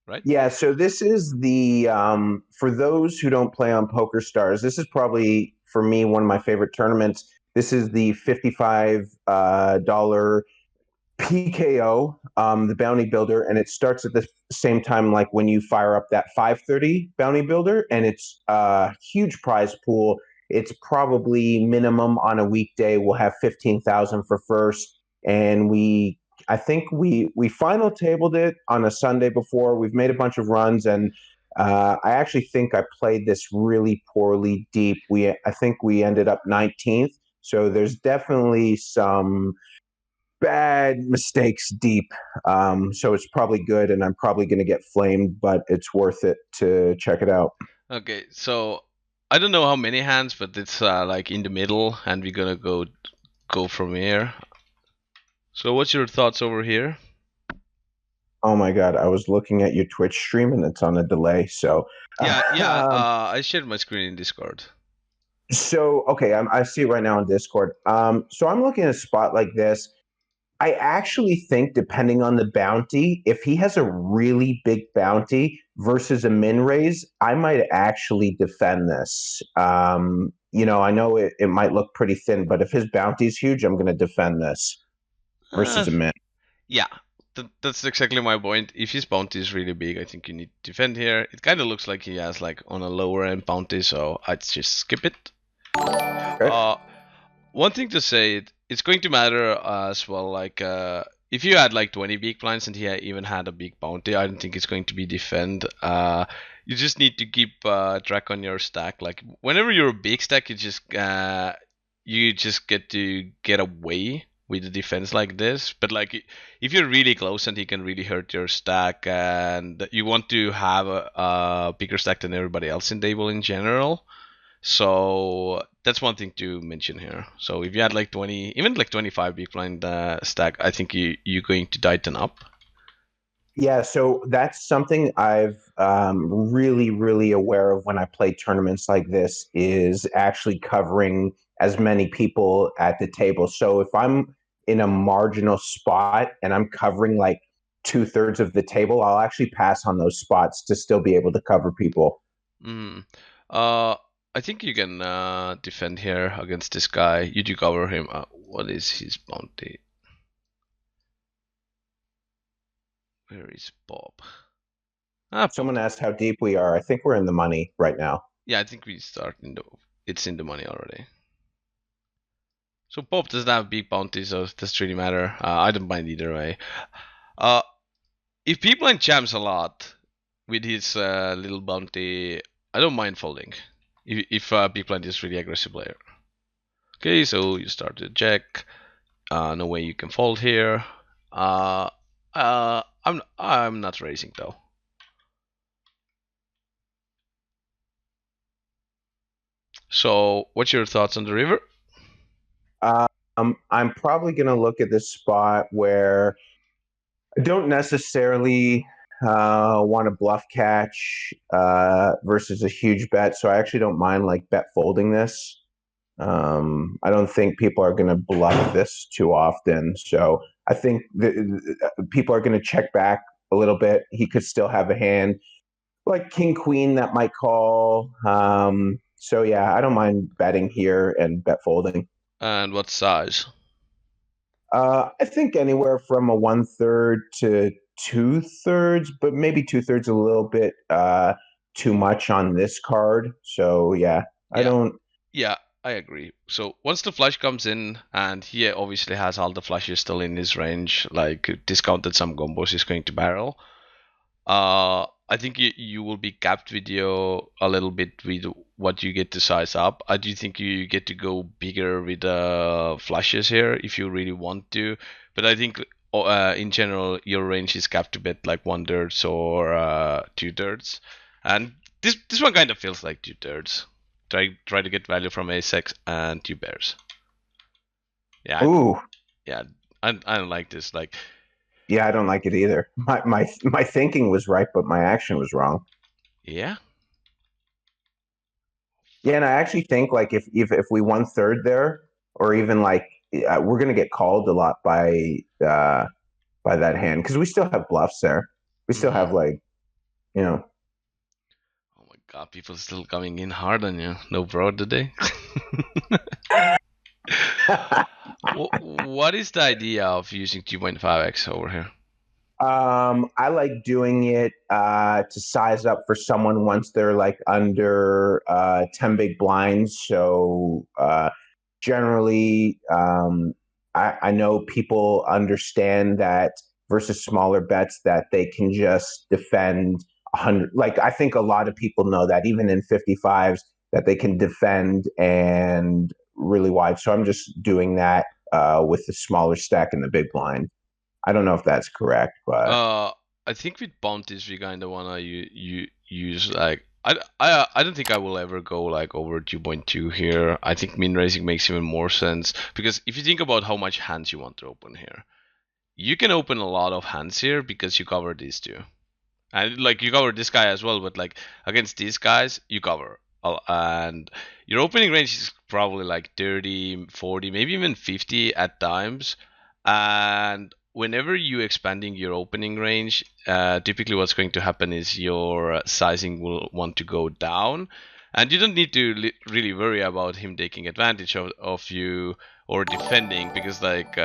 right? Yeah, so this is the for those who don't play on Poker Stars, this is probably for me one of my favorite tournaments. This is the $55 PKO, the Bounty Builder, and it starts at the same time like when you fire up that 530 Bounty Builder, and it's a huge prize pool. It's probably minimum on a weekday. We'll have 15,000 for first, and I think we final tabled it on a Sunday before. We've made a bunch of runs, and I actually think I played this really poorly deep. I think we ended up 19th, so there's definitely some bad mistakes deep. So it's probably good, and I'm probably going to get flamed, but it's worth it to check it out. Okay, so I don't know how many hands, but it's like in the middle, and we're gonna go from here. So what's your thoughts over here? Oh my God, I was looking at your Twitch stream and it's on a delay. So, Yeah. um, I shared my screen in Discord. okay, I see it right now on Discord. So I'm looking at a spot like this. I actually think, depending on the bounty, if he has a really big bounty versus a min raise, I might actually defend this. I know it might look pretty thin, but if his bounty is huge, I'm going to defend this Uh, versus a min. yeah, that's exactly my point. If his bounty is really big, I think you need to defend here. It kind of looks like he has like on a lower end bounty, so I'd just skip it. Okay. One thing to say, it's going to matter as well. Like, if you had like 20 big blinds and he even had a big bounty, I don't think it's going to be defend. You just need to keep track on your stack. Like, whenever you're a big stack, you just get to get away with the defense like this. But like, if you're really close and he can really hurt your stack, and you want to have a bigger stack than everybody else in table in general. So that's one thing to mention here. So if you had like 20, even like 25 big blind stack, I think you're going to tighten up. Yeah, so that's something I've really, really aware of when I play tournaments like this is actually covering as many people at the table. So if I'm in a marginal spot and I'm covering like 2/3 of the table, I'll actually pass on those spots to still be able to cover people. Mm. Uh, I think you can defend here against this guy. You do cover him. What is his bounty? Where is Bob? Bob. Someone asked how deep we are. I think we're in the money right now. Yeah, I think we start in the. It's in the money already. So Bob doesn't have big bounty, so it doesn't really matter. I don't mind either way. Uh, if people and jams a lot with his little bounty, I don't mind folding. If big blind is really aggressive player. Okay, so you start to check. No way you can fold here. I'm not raising though. So what's your thoughts on the river? I'm probably going to look at this spot where I don't necessarily want to bluff catch versus a huge bet, so I actually don't mind like bet folding this. I don't think people are going to bluff this too often, so I think people are going to check back a little bit. He could still have a hand like King Queen that might call. So yeah, I don't mind betting here and bet folding. And what size? I think anywhere from a 1/3 to 2/3, but maybe 2/3 a little bit too much on this card. So yeah, I Yeah, don't. yeah, I agree. So once the flush comes in, and he obviously has all the flushes still in his range, like discounted some combos he's going to barrel. I think you will be capped with your a little bit with what you get to size up. I do think you get to go bigger with flushes here if you really want to, but I think in general your range is capped a bit like 1/3 or 2/3, and this one kind of feels like 2/3. Try to get value from ace x and two pairs. Yeah, Ooh, yeah, I don't like this. Like, yeah, I don't like it either. My thinking was right, but my action was wrong. yeah. Yeah, and I actually think like if we 1/3 there, or even like we're gonna get called a lot by that hand because we still have bluffs there. We still Mm-hmm. have like you know. Oh my god, people still coming in hard on you. No bro today. What is the idea of using 2.5x over here? I like doing it to size up for someone once they're like under 10 big blinds. So generally, I know people understand that versus smaller bets that they can just defend 100. Like I think a lot of people know that even in 55s that they can defend and really wide. So I'm just doing that with the smaller stack in the big blind. I don't know if that's correct, but Uh, I think with bounties we kind of wanna use like I don't think I will ever go like over 2.2 here. I think min raising makes even more sense because if you think about how much hands you want to open here, you can open a lot of hands here because you cover these two. And like you cover this guy as well, but like against these guys, you cover. And your opening range is probably like 30, 40, maybe even 50 at times. And whenever you expanding your opening range, typically what's going to happen is your sizing will want to go down. And you don't need to really worry about him taking advantage of you or defending because like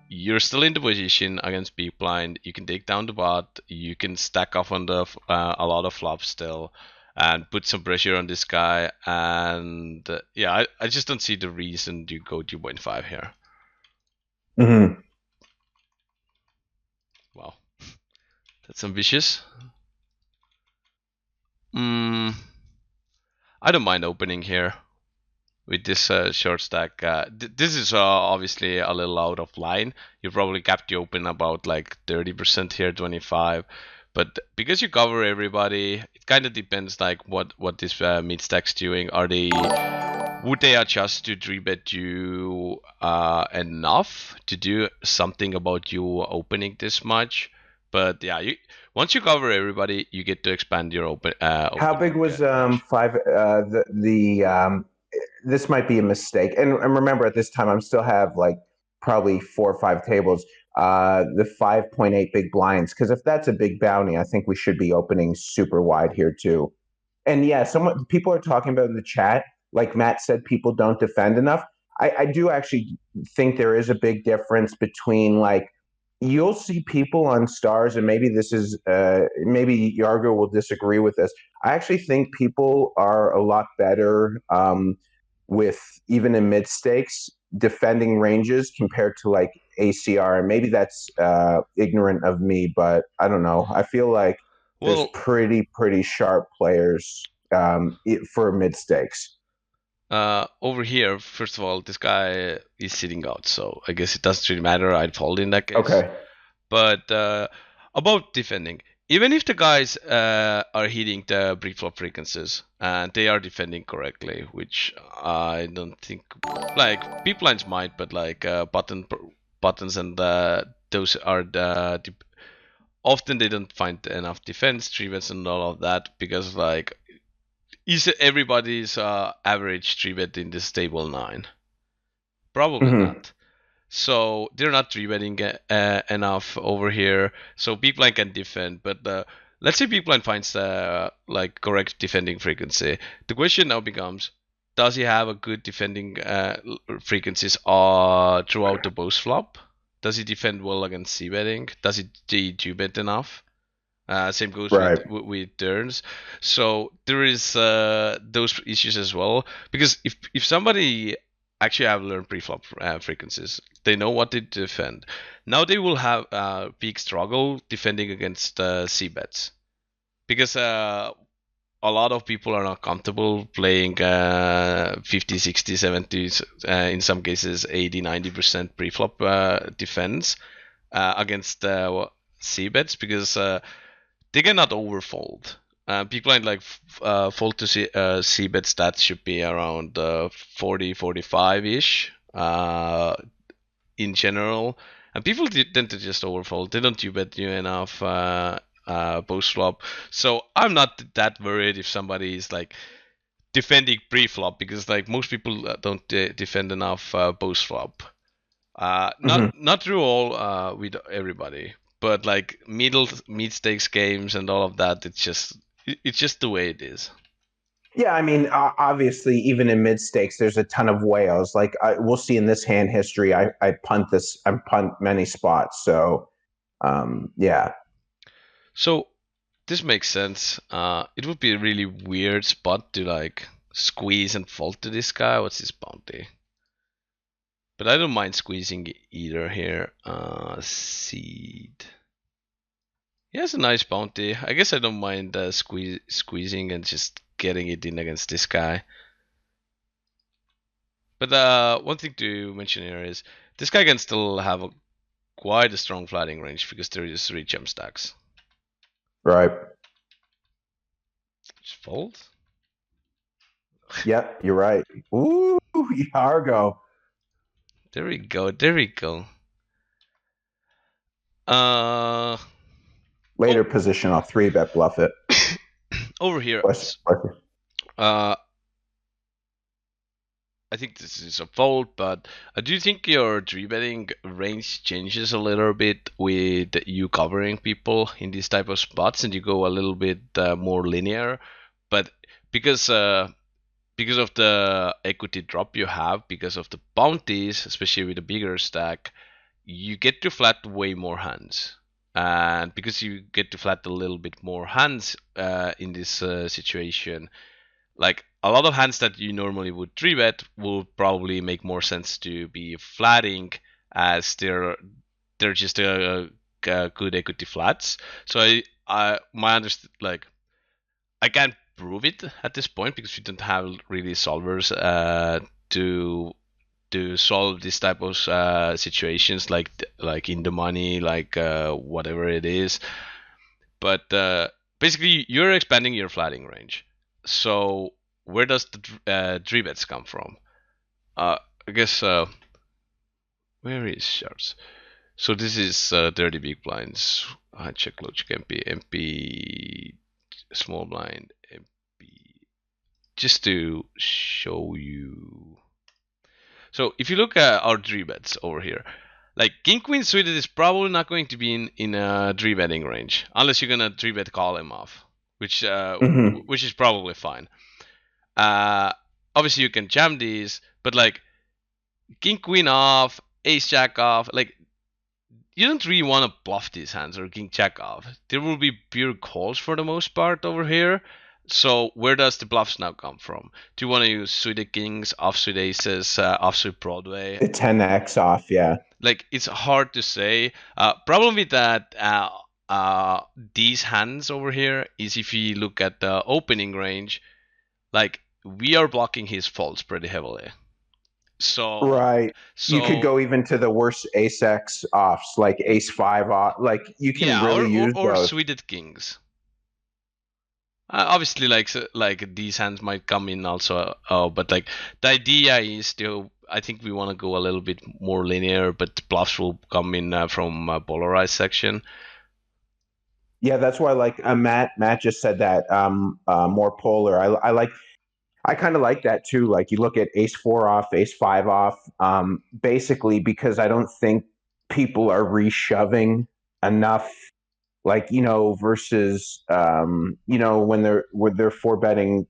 you're still in the position against big blind. You can take down the bot. You can stack off on the a lot of flops still, and put some pressure on this guy. And yeah, I just don't see the reason to go 2.5 here. mhm. Wow, that's ambitious. Mm, I don't mind opening here with this short stack. This is obviously a little out of line. You probably capped the open about like 30% here, 25. But because you cover everybody, it kind of depends like what this mid stack's doing. Are they would they adjust to 3-bet you enough to do something about you opening this much? But yeah, once you cover everybody, you get to expand your How big opening was range. five? The this might be a mistake, and remember at this time I'm still have like probably 4 or 5 tables. The 5.8 big blinds, because if that's a big bounty, I think we should be opening super wide here too. And yeah, someone people are talking about in the chat, like Matt said, people don't defend enough. I do actually think there is a big difference between like you'll see people on stars, and maybe this is maybe Yargo will disagree with this. I actually think people are a lot better with even in mid stakes defending ranges compared to like ACR, and maybe that's ignorant of me, but I don't know. I feel like there's Well, pretty sharp players for mid stakes. over here, first of all, this guy is sitting out, so I guess it doesn't really matter. I'd fold in that case. Okay. But about defending, even if the guys are hitting the pre-flop frequencies and they are defending correctly, which I don't think, like big blinds might, but like buttons and those are often they don't find enough defense, treatments, and all of that because like is everybody's average 3-bet in this table 9? Probably Mm-hmm. not. So they're not 3-betting enough over here. So big blind can defend, but let's say big blind finds the like correct defending frequency. The question now becomes, does he have a good defending frequencies throughout the post flop? Does he defend well against c-betting? Does he 2-bet enough? Same goes Right. with turns. So there is those issues as well. Because if somebody actually have learned pre-flop frequencies, they know what to defend. Now they will have big struggle defending against c bets because a lot of people are not comfortable playing 50, 60, 70, in some cases 80, 90% pre-flop defense against c bets because they cannot overfold. People like fold to C bet stats should be around 40, 45 ish in general. And people tend to just overfold. They don't bet you enough post flop. So I'm not that worried if somebody is like defending pre flop because like most people don't defend enough post flop. Mm-hmm. Not through all with everybody, but like middle mid stakes games and all of that, it's just the way it is. Yeah, I mean, obviously, even in mid stakes, there's a ton of whales. Like we'll see in this hand history, I punt this, I punt many spots. So yeah, So this makes sense. It would be a really weird spot to like squeeze and fold to this guy. What's his bounty? But I don't mind squeezing either here. Seed. He has a nice bounty. I guess I don't mind squeezing and just getting it in against this guy. But one thing to mention here is this guy can still have quite a strong flatting range because there is 3 gem stacks. right. Just fold. Yep, you're right. Ooh, Yargo. There we go. There we go. Uh, Later position, I'll 3-bet bluff it. over here. Question. Uh, I think this is a fold, but I do think your 3-betting range changes a little bit with you covering people in these type of spots, and you go a little bit more linear. But because because of the equity drop you have, because of the bounties, especially with a bigger stack, you get to flat way more hands. And because you get to flat a little bit more hands in this situation, like a lot of hands that you normally would 3-bet will probably make more sense to be flatting, as they're just a good equity flats. So I my understand, like I can't prove it at this point because we don't have really solvers to solve this type of situations, like in the money, like whatever it is. But basically, you're expanding your flatting range. So where does the 3-bets come from? I guess where is sharps? So this is 30 big blinds. I check logic MP small blind MP, just to show you. So if you look at our 3-bets over here, like King Queen suited is probably not going to be in a 3-betting range unless you're gonna 3-bet call him off, Mm-hmm. which is probably fine. Uh, Obviously you can jam these, but like King Queen off, Ace Jack off, like you don't really want to bluff these hands or King Jack off. There will be pure calls for the most part over here. So where does the bluffs now come from? Do you want to use suited kings, offsuit aces, offsuit Broadway? The 10x off, yeah. Like it's hard to say. Problem with that these hands over here is if you look at the opening range, like we are blocking his faults pretty heavily. So Right. You could so go even to the worst ace X offs, like ace 5 off. Like you can yeah, really use or those. suited kings. Obviously, like these hands might come in also, but like the idea is still, I think we want to go a little bit more linear, but bluffs will come in from polarized section. Yeah, that's why like Matt just said that more polar. I kind of like that too. Like you look at ace 4 off, ace 5 off, basically because I don't think people are reshoving enough, like, versus, when they're 4-betting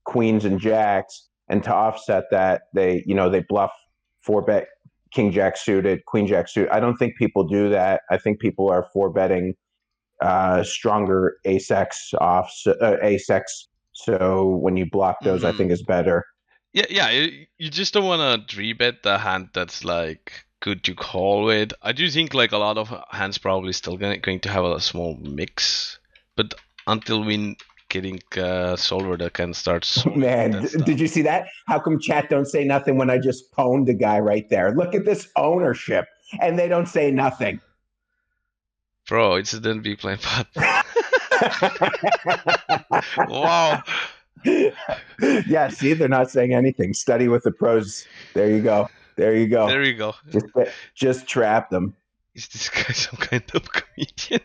queens and jacks, and to offset that, they bluff 4-bet king jack suited, queen jack suited. I don't think people do that. I think people are 4-betting stronger ace X off, ace X. So when you block those, I Mm-hmm. think is better. Yeah. You just don't want to 3-bet the hand that's like good to call with. I do think like a lot of hands probably still going to have a small mix, but until we getting solver that can start solving Man, that did stuff. you see that? How come chat don't say nothing when I just pwned the guy right there? Look at this ownership, and they don't say nothing. Bro, it's a then big blind pot. Wow. Yeah, see, they're not saying anything. Study with the pros. There you go. There you go. There you go. Just just trap them. Is this guy some kind of comedian?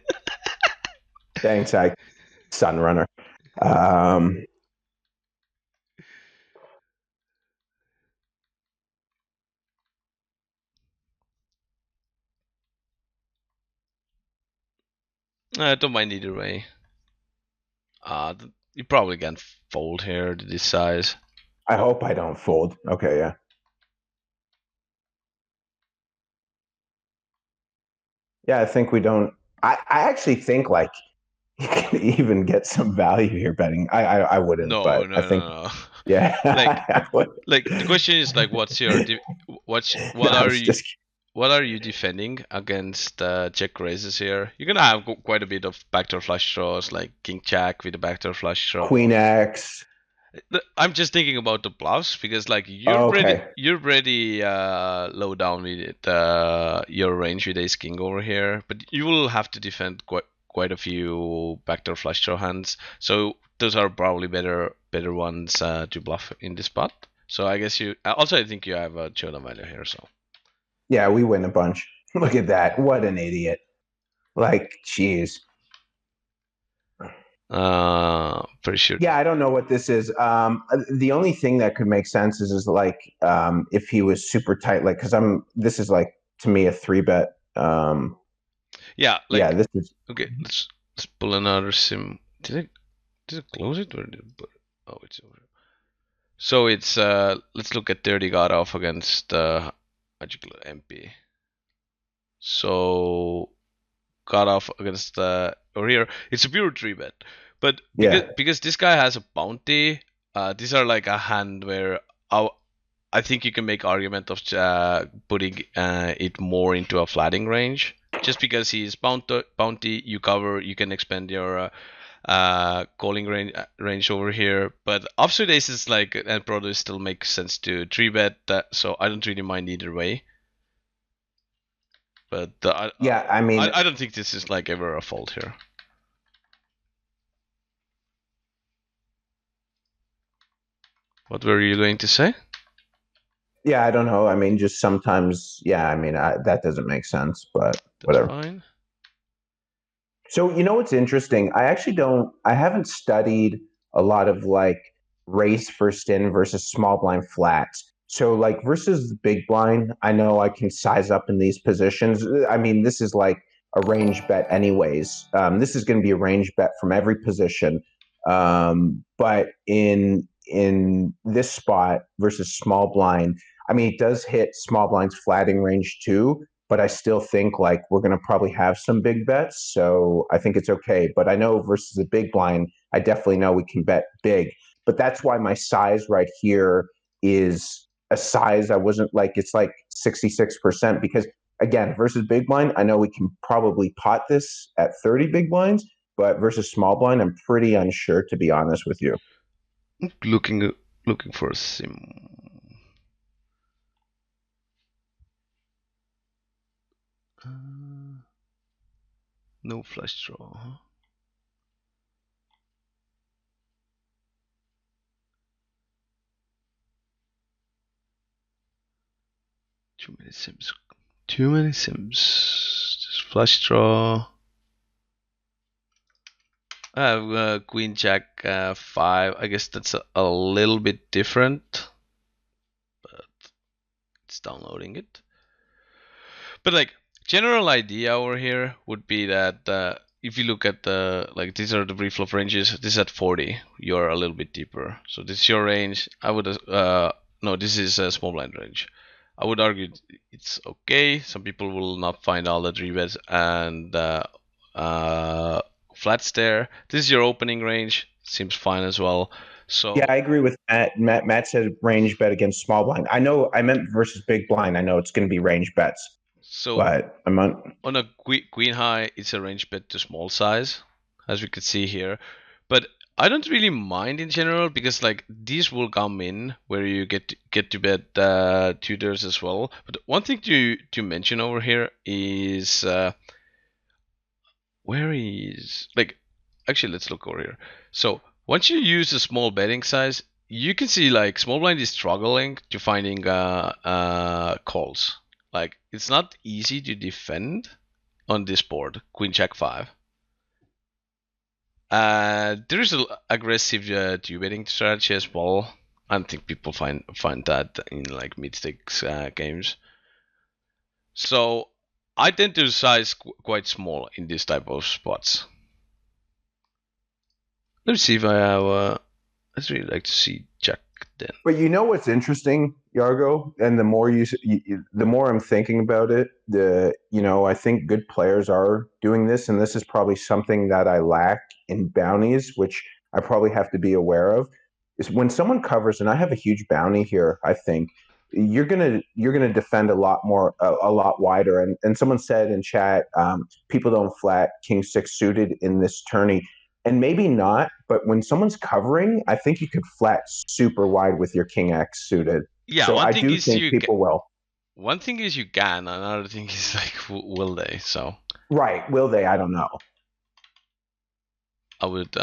Thanks, I Sunrunner. Um, I don't mind either way. You probably can fold here to this size. I hope I don't fold. Okay, yeah. Yeah, I think we don't. I actually think like you can even get some value here betting. I wouldn't, No, but I no, think no, no. yeah. Like, I would. the question is like, No, what I are was you just what are you defending against check raises here? You're gonna have quite a bit of backdoor flush draws, like king jack with a backdoor flush draw. Queen X. I'm just thinking about the bluffs because like Oh, okay. you're pretty low down with it, your range with ace king over here, but you will have to defend quite a few backdoor flush draw hands. So those are probably better ones to bluff in this spot. So I guess you also I think you have a showdown value here. So Yeah, we win a bunch. Look at that. What an idiot. Like, jeez. pretty sure. Yeah, I don't know what this is. The only thing that could make sense is like if he was super tight, like because this is like to me a 3-bet. Yeah, Yeah, like this is okay, let's pull another sim. Did it close it or did it put it? Oh, it's over. So it's let's look at 30 got off against MP. So got off against over here. It's a pure 3-bet, but yeah. because this guy has a bounty, these are like a hand where I think you can make argument of putting it more into a flatting range. Just because he's bounty, you cover, you can expand your calling range over here. But offsuit aces like and Proto still makes sense to 3-bet, so I don't really mind either way. But Yeah, I mean, I don't think this is like ever a fault here. What were you going to say? yeah, I don't know. I mean, just sometimes, yeah, I mean, that doesn't make sense, but That's whatever. fine. So, you know what's interesting? I haven't studied a lot of like race first in versus small blind flats. So, like versus the big blind, I know I can size up in these positions. I mean, this is like a range bet, anyways. This is going to be a range bet from every position. But in this spot versus small blind, I mean, it does hit small blind's flatting range too, but I still think like we're going to probably have some big bets. So I think it's okay. But I know versus the big blind, I definitely know we can bet big. But that's why my size right here is a size I wasn't like, it's like 66% because again, versus big blind, I know we can probably pot this at 30 big blinds, but versus small blind, I'm pretty unsure to be honest with you. Looking for a sim. No flush draw. Huh? Too many sims. Too many sims. Just flush draw. I have Queen Jack 5. I guess that's a little bit different, but it's downloading it. But like general idea over here would be that if you look at the like these are the pre-flop ranges. This is at 40. You're a little bit deeper. So this is your range. I would no, this is a small blind range. I would argue it's okay. Some people will not find all the three bets and uh, flats there. This is your opening range. Seems fine as well. Yeah, So I agree with Matt. Matt said range bet against small blind. I know I meant versus big blind. I know it's going to be range bets, so but I'm on. on a queen high, it's a range bet to small size, as we could see here. But I don't really mind in general because like these will come in where you get to bet tutors as well. But one thing to mention over here is where is like actually let's look over here. So once you use a small betting size, you can see like small blind is struggling to finding calls. Like it's not easy to defend on this board, Queen Jack 5. There's an aggressive duetting strategy as well. I don't think people find that in like mid stakes games. So I tend to size quite small in this type of spots. Let's see if I have. I'd really like to see Jack then. But you know what's interesting, Yargo, and the more the more I'm thinking about it, I think good players are doing this, and this is probably something that I lack in bounties, which I probably have to be aware of. Is when someone covers, and I have a huge bounty here, I think you're gonna defend a lot more, a lot wider. And someone said in chat, people don't flat king six suited in this tourney. And maybe not, but when someone's covering, I think you could flat super wide with your king X suited. Yeah, So one I thing do is think you. people will. One thing is you can. Another thing is like, will they? So Right. Will they? I don't know. I would.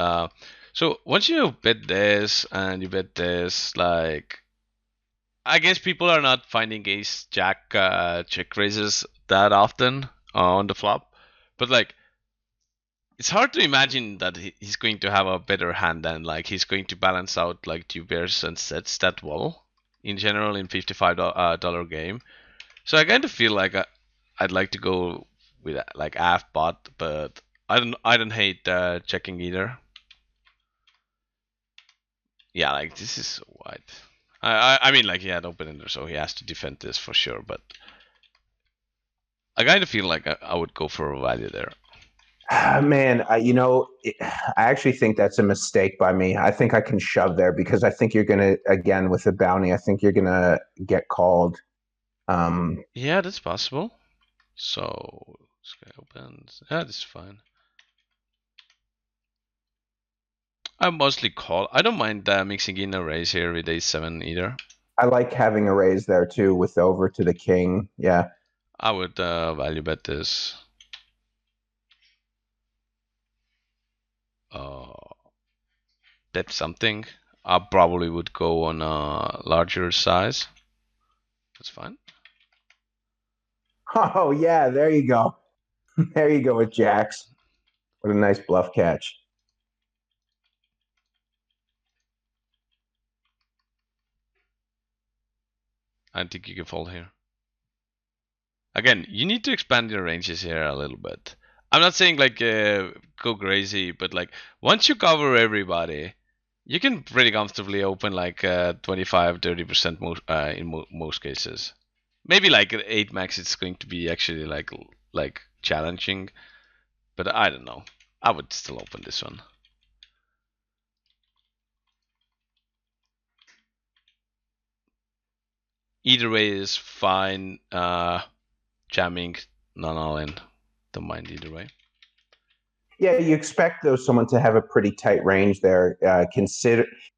So once you bet this and you bet this, like, I guess people are not finding ace jack check raises that often on the flop, but like it's hard to imagine that he's going to have a better hand than like he's going to balance out like two pairs and sets that well in general in $55 game. So I kind of feel like I'd like to go with like half pot, but I don't hate checking either. Yeah, like this is wide. I mean like he had open ender, so he has to defend this for sure. But I kind of feel like I would go for a value there. Man, I actually think that's a mistake by me. I think I can shove there because I think you're gonna, again, with the bounty, I think you're gonna get called. Yeah, that's possible. So this guy opens. Yeah, this is fine. I mostly call. I don't mind mixing in a raise here with a7 either. I like having a raise there too with over to the king. Yeah. I would value bet this. Bet something. I probably would go on a larger size. That's fine. Oh yeah, there you go. There you go with jacks. What a nice bluff catch. I think you can fold here. Again, you need to expand your ranges here a little bit. I'm not saying like go crazy, but like once you cover everybody, you can pretty comfortably open like 25-30% in most cases. Maybe like at 8 max, it's going to be actually like challenging, but I don't know. I would still open this one. Either way is fine. Jamming, non all in. Don't mind either way. Yeah, you expect though someone to have a pretty tight range there.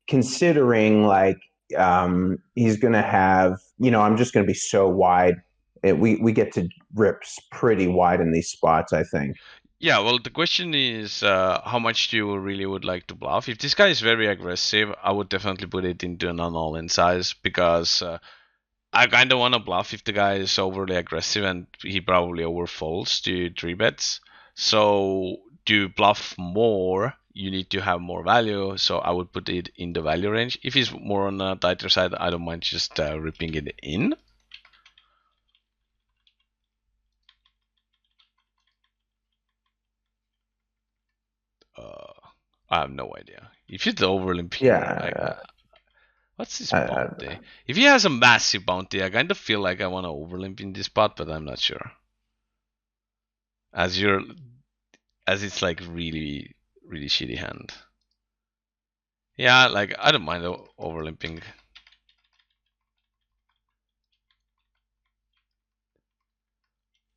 Considering like he's going to have, I'm just going to be so wide. We get to rips pretty wide in these spots, I think. Yeah, well, the question is how much do you really would like to bluff? If this guy is very aggressive, I would definitely put it into an all-in size because I kind of want to bluff if the guy is overly aggressive and he probably overfolds to 3 bets. So to bluff more, you need to have more value. So I would put it in the value range. If he's more on the tighter side, I don't mind just ripping it in. I have no idea. If it's over limp here, like Yeah, what's his uh, bounty? If he has a massive bounty, I kind of feel like I want to overlimp in this spot, but I'm not sure. As you're, as it's like really, really shitty hand. Yeah, like I don't mind overlimping.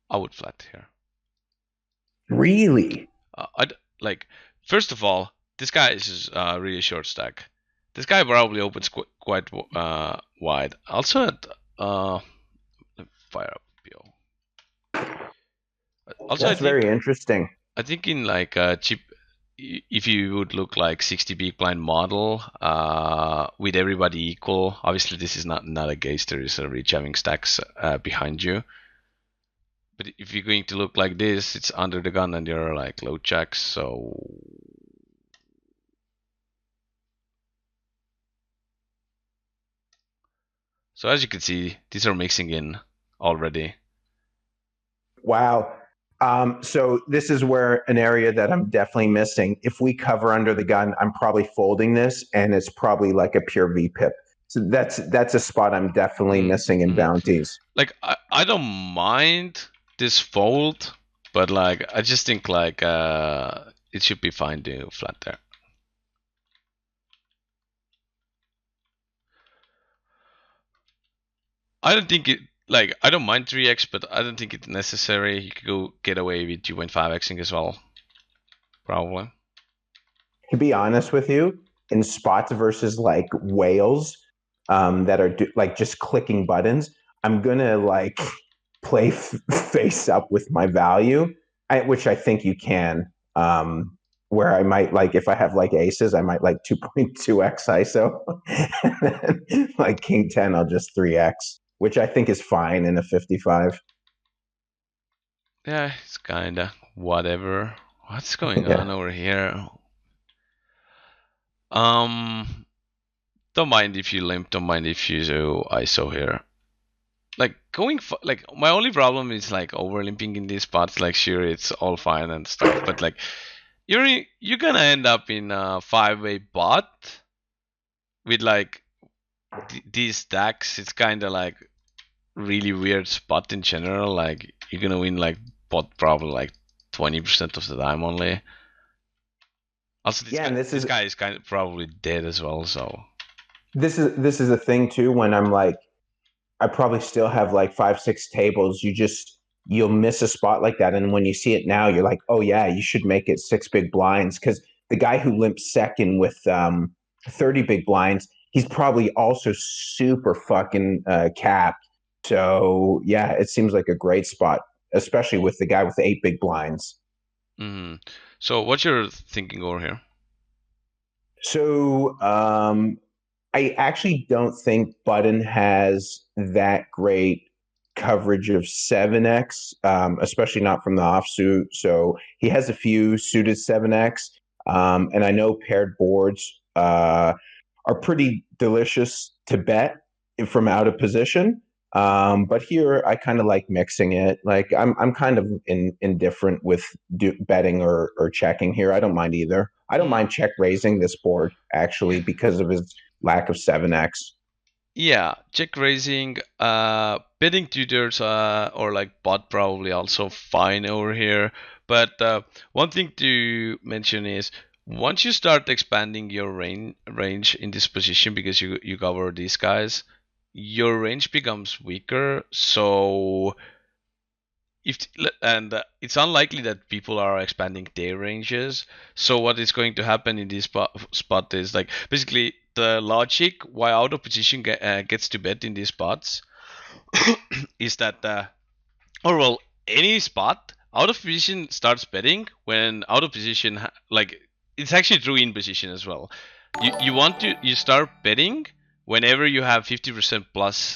I would flat here. really. I'd like first of all, this guy is really short stack. This guy probably opens quite wide. Also, fire up PO. Also, That's very interesting. I think in like cheap, if you would look like 60 big blind model with everybody equal, obviously this is not a gaze, there is a reach having stacks behind you. But if you're going to look like this, it's under the gun and you're like low checks, so as you can see, these are mixing in already. Wow. So this is where an area that I'm definitely missing. If we cover under the gun, I'm probably folding this, and it's probably like a pure VPIP. So that's a spot I'm definitely missing in Mm-hmm. bounties. Like I don't mind this fold, but like I just think like it should be fine to flat there. I don't think it like I don't mind 3x, but I don't think it's necessary. You could go get away with 2.5xing as well, probably. To be honest with you, in spots versus like whales that are like just clicking buttons, I'm gonna like play face up with my value, which I think you can. Where I might like if I have like aces, I might like 2.2x ISO, and then like king 10, I'll just 3x, which I think is fine in a 55. Yeah, it's kinda whatever. What's going Yeah. on over here? Um, don't mind if you limp. Don't mind if you do ISO here. Like like my only problem is like over limping in these spots. Like sure, it's all fine and stuff, but like you're gonna end up in a 5-way bot with like these stacks. It's kind of like really weird spot in general. Like you're gonna win like bot probably like 20% of the time only. Also, Yeah, and this guy is kind of probably dead as well. So this is a thing too when I'm like I probably still have like 5, 6 tables. You'll miss a spot like that, and when you see it now, you're like, oh yeah, you should make it 6 big blinds because the guy who limps second with 30 big blinds, he's probably also super fucking capped. So yeah, it seems like a great spot, especially with the guy with 8 big blinds. mm-hmm. So what's your thinking over here? So I actually don't think Button has that great coverage of 7x, especially not from the offsuit. So he has a few suited 7x. And I know paired boards are pretty delicious to bet from out of position. But here I kind of like mixing it. Like I'm kind of indifferent with betting or checking here. I don't mind either. I don't mind check raising this board actually because of his lack of 7x. Yeah, check raising, betting tutors, or like bot probably also fine over here. But one thing to mention is once you start expanding your range in this position because you cover these guys, your range becomes weaker. So if and it's unlikely that people are expanding their ranges. So what is going to happen in this spot is like basically the logic why out of position gets to bet in these spots is that or well any spot out of position starts betting when out of position like it's actually true in position as well. You start betting whenever you have 50% plus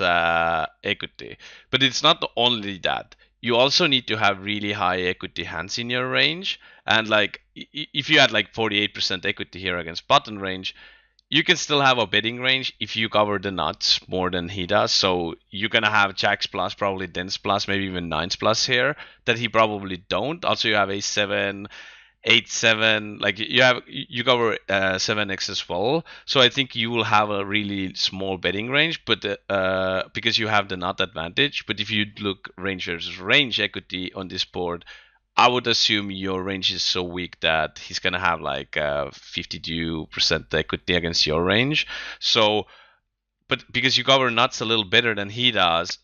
equity, but it's not only that. You also need to have really high equity hands in your range, and like if you had like 48% equity here against button range, you can still have a betting range if you cover the nuts more than he does. So you're gonna have jacks plus, probably tens plus, maybe even nines plus here that he probably don't. Also, you have a 7, 8, 7. Like you cover 7x as well. So I think you will have a really small betting range, but because you have the nut advantage. But if you look range versus range equity on this board, I would assume your range is so weak that he's gonna have like 52% equity against your range. So, but because you cover nuts a little better than he does,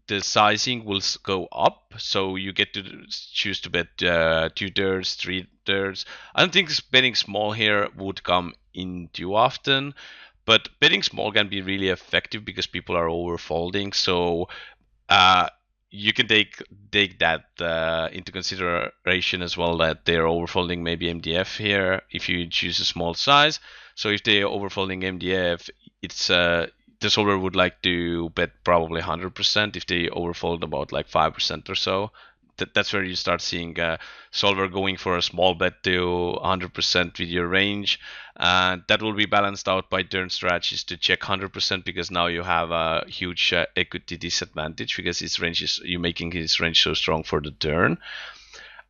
the sizing will go up. So you get to choose to bet 2/3, 3/3. I don't think betting small here would come in too often, but betting small can be really effective because people are overfolding. So uh, you can take that into consideration as well that they're overfolding maybe MDF here if you choose a small size. So if they're overfolding MDF, it's the solver would like to bet probably 100% if they overfold about like 5% or so. That's where you start seeing solver going for a small bet to 100% with your range, and that will be balanced out by turn strategies to check 100% because now you have a huge equity disadvantage because his range is you making his range so strong for the turn.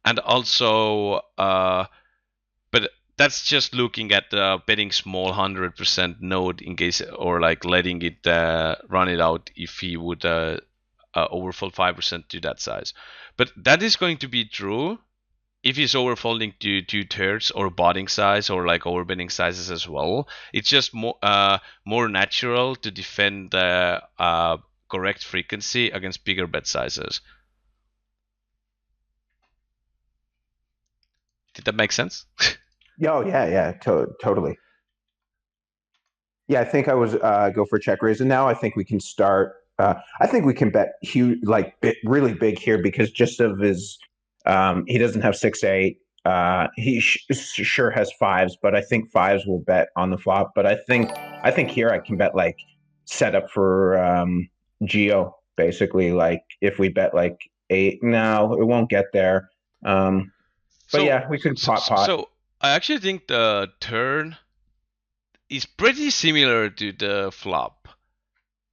And also, but that's just looking at betting small 100% node in case, or like letting it run it out if he would overfold 5% to that size. But that is going to be true if he's overfolding to 2/3 or botting size or like overbetting sizes as well. It's just more natural to defend the correct frequency against bigger bet sizes. Did that make sense? Oh yeah, totally. Yeah, I think I was go for check raise, and now I think we can start. I think we can bet huge, like really big here because just of his, he doesn't have 6-8. He sure has fives, but I think fives will bet on the flop. But I think here I can bet like set up for Geo basically. Like if we bet like eight, no, it won't get there. But So, yeah, we could so, pot. so I actually think the turn is pretty similar to the flop.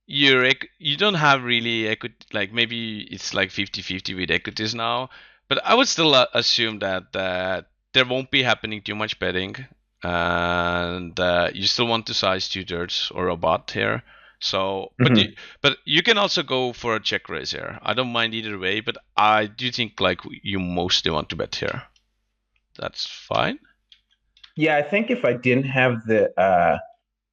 You don't have really equity, like maybe it's like 50-50 with equities now, but I would still assume that there won't be happening too much betting, and you still want to size 2/3 or a bot here. So, Mhm. but you can also go for a check raise here. I don't mind either way, but I do think like you mostly want to bet here. That's fine. Yeah, I think if I didn't have the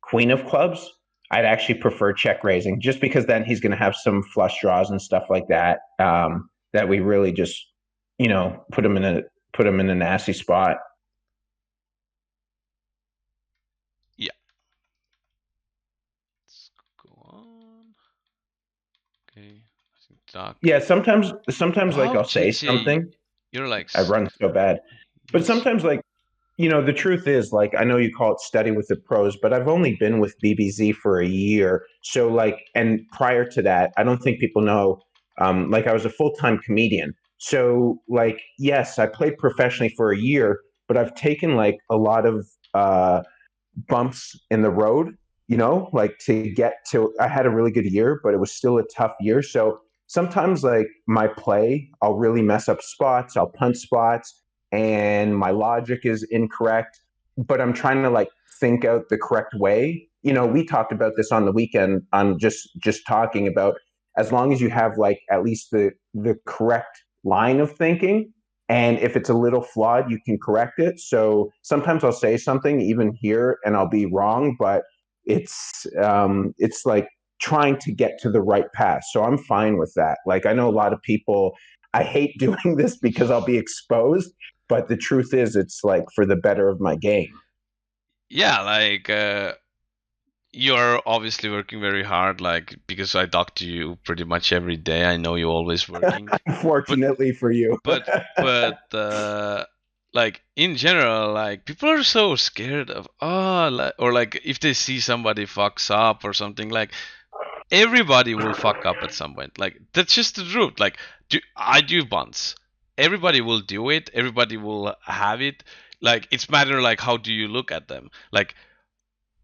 queen of clubs, I'd actually prefer check raising just because then he's going to have some flush draws and stuff like that. That we really just, put him in a nasty spot. Yeah. Let's go on. Okay. I think Doc. Yeah, sometimes like Wow, I'll say JJ, something. you're like I run so bad, but yes. sometimes like the truth is, like, I know you call it study with the pros, but I've only been with BBZ for a year. So, like, and prior to that, I don't think people know, like, I was a full time comedian. So, like, yes, I played professionally for a year, but I've taken like a lot of bumps in the road, like to get to, I had a really good year, but it was still a tough year. So sometimes, like, my play, I'll really mess up spots, I'll punt spots, and my logic is incorrect, but I'm trying to like think out the correct way. We talked about this on the weekend on just talking about, as long as you have like at least the correct line of thinking, and if it's a little flawed, you can correct it. So sometimes I'll say something even here and I'll be wrong, but it's like trying to get to the right path. So I'm fine with that. Like, I know a lot of people, I hate doing this because I'll be exposed, but the truth is it's like for the better of my game. Yeah, like you're obviously working very hard, like because I talk to you pretty much every day. I know you're always working. But Unfortunately for you. but like in general, like people are so scared of or like if they see somebody fucks up or something, like everybody will fuck up at some point. Like that's just the truth. Like I do bunts. Everybody will do it. Everybody will have it. Like it's matter like how do you look at them. Like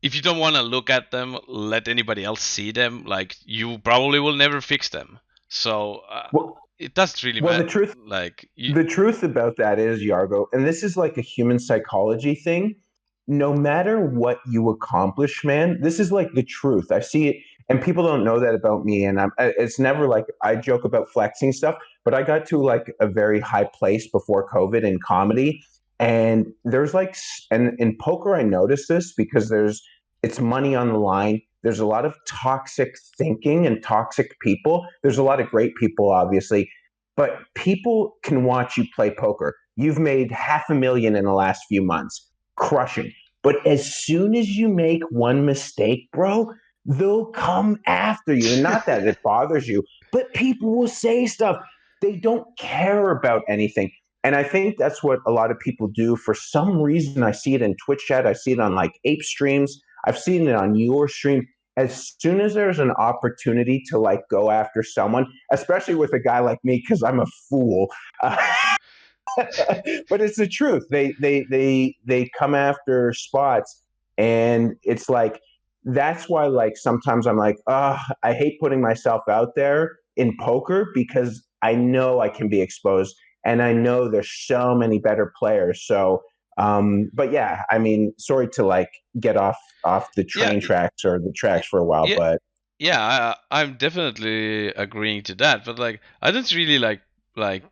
if you don't want to look at them, let anybody else see them. Like you probably will never fix them. So well, it doesn't really well, matter. the truth Like you, the truth about that is, Yargo, and this is like a human psychology thing. No matter what you accomplish, man, this is like the truth. I see it, and people don't know that about me. And it's never like I joke about flexing stuff, but I got to like a very high place before COVID in comedy. And there's like, and in poker, I noticed this because it's money on the line. There's a lot of toxic thinking and toxic people. There's a lot of great people, obviously, but people can watch you play poker. You've made 500,000 in the last few months, crushing. But as soon as you make one mistake, bro, they'll come after you. And not that it bothers you, but people will say stuff. They don't care about anything. And I think that's what a lot of people do. For some reason, I see it in Twitch chat. I see it on like Ape streams. I've seen it on your stream. As soon as there's an opportunity to like go after someone, especially with a guy like me, because I'm a fool. Uh, but it's the truth. They come after spots, and it's like that's why like sometimes I'm like, I hate putting myself out there in poker because I know I can be exposed. and I know there's so many better players. So, but yeah, I mean, sorry to like get off the Yeah, train tracks or the tracks for a while, yeah, but yeah. I'm definitely agreeing to that, but like, I don't really like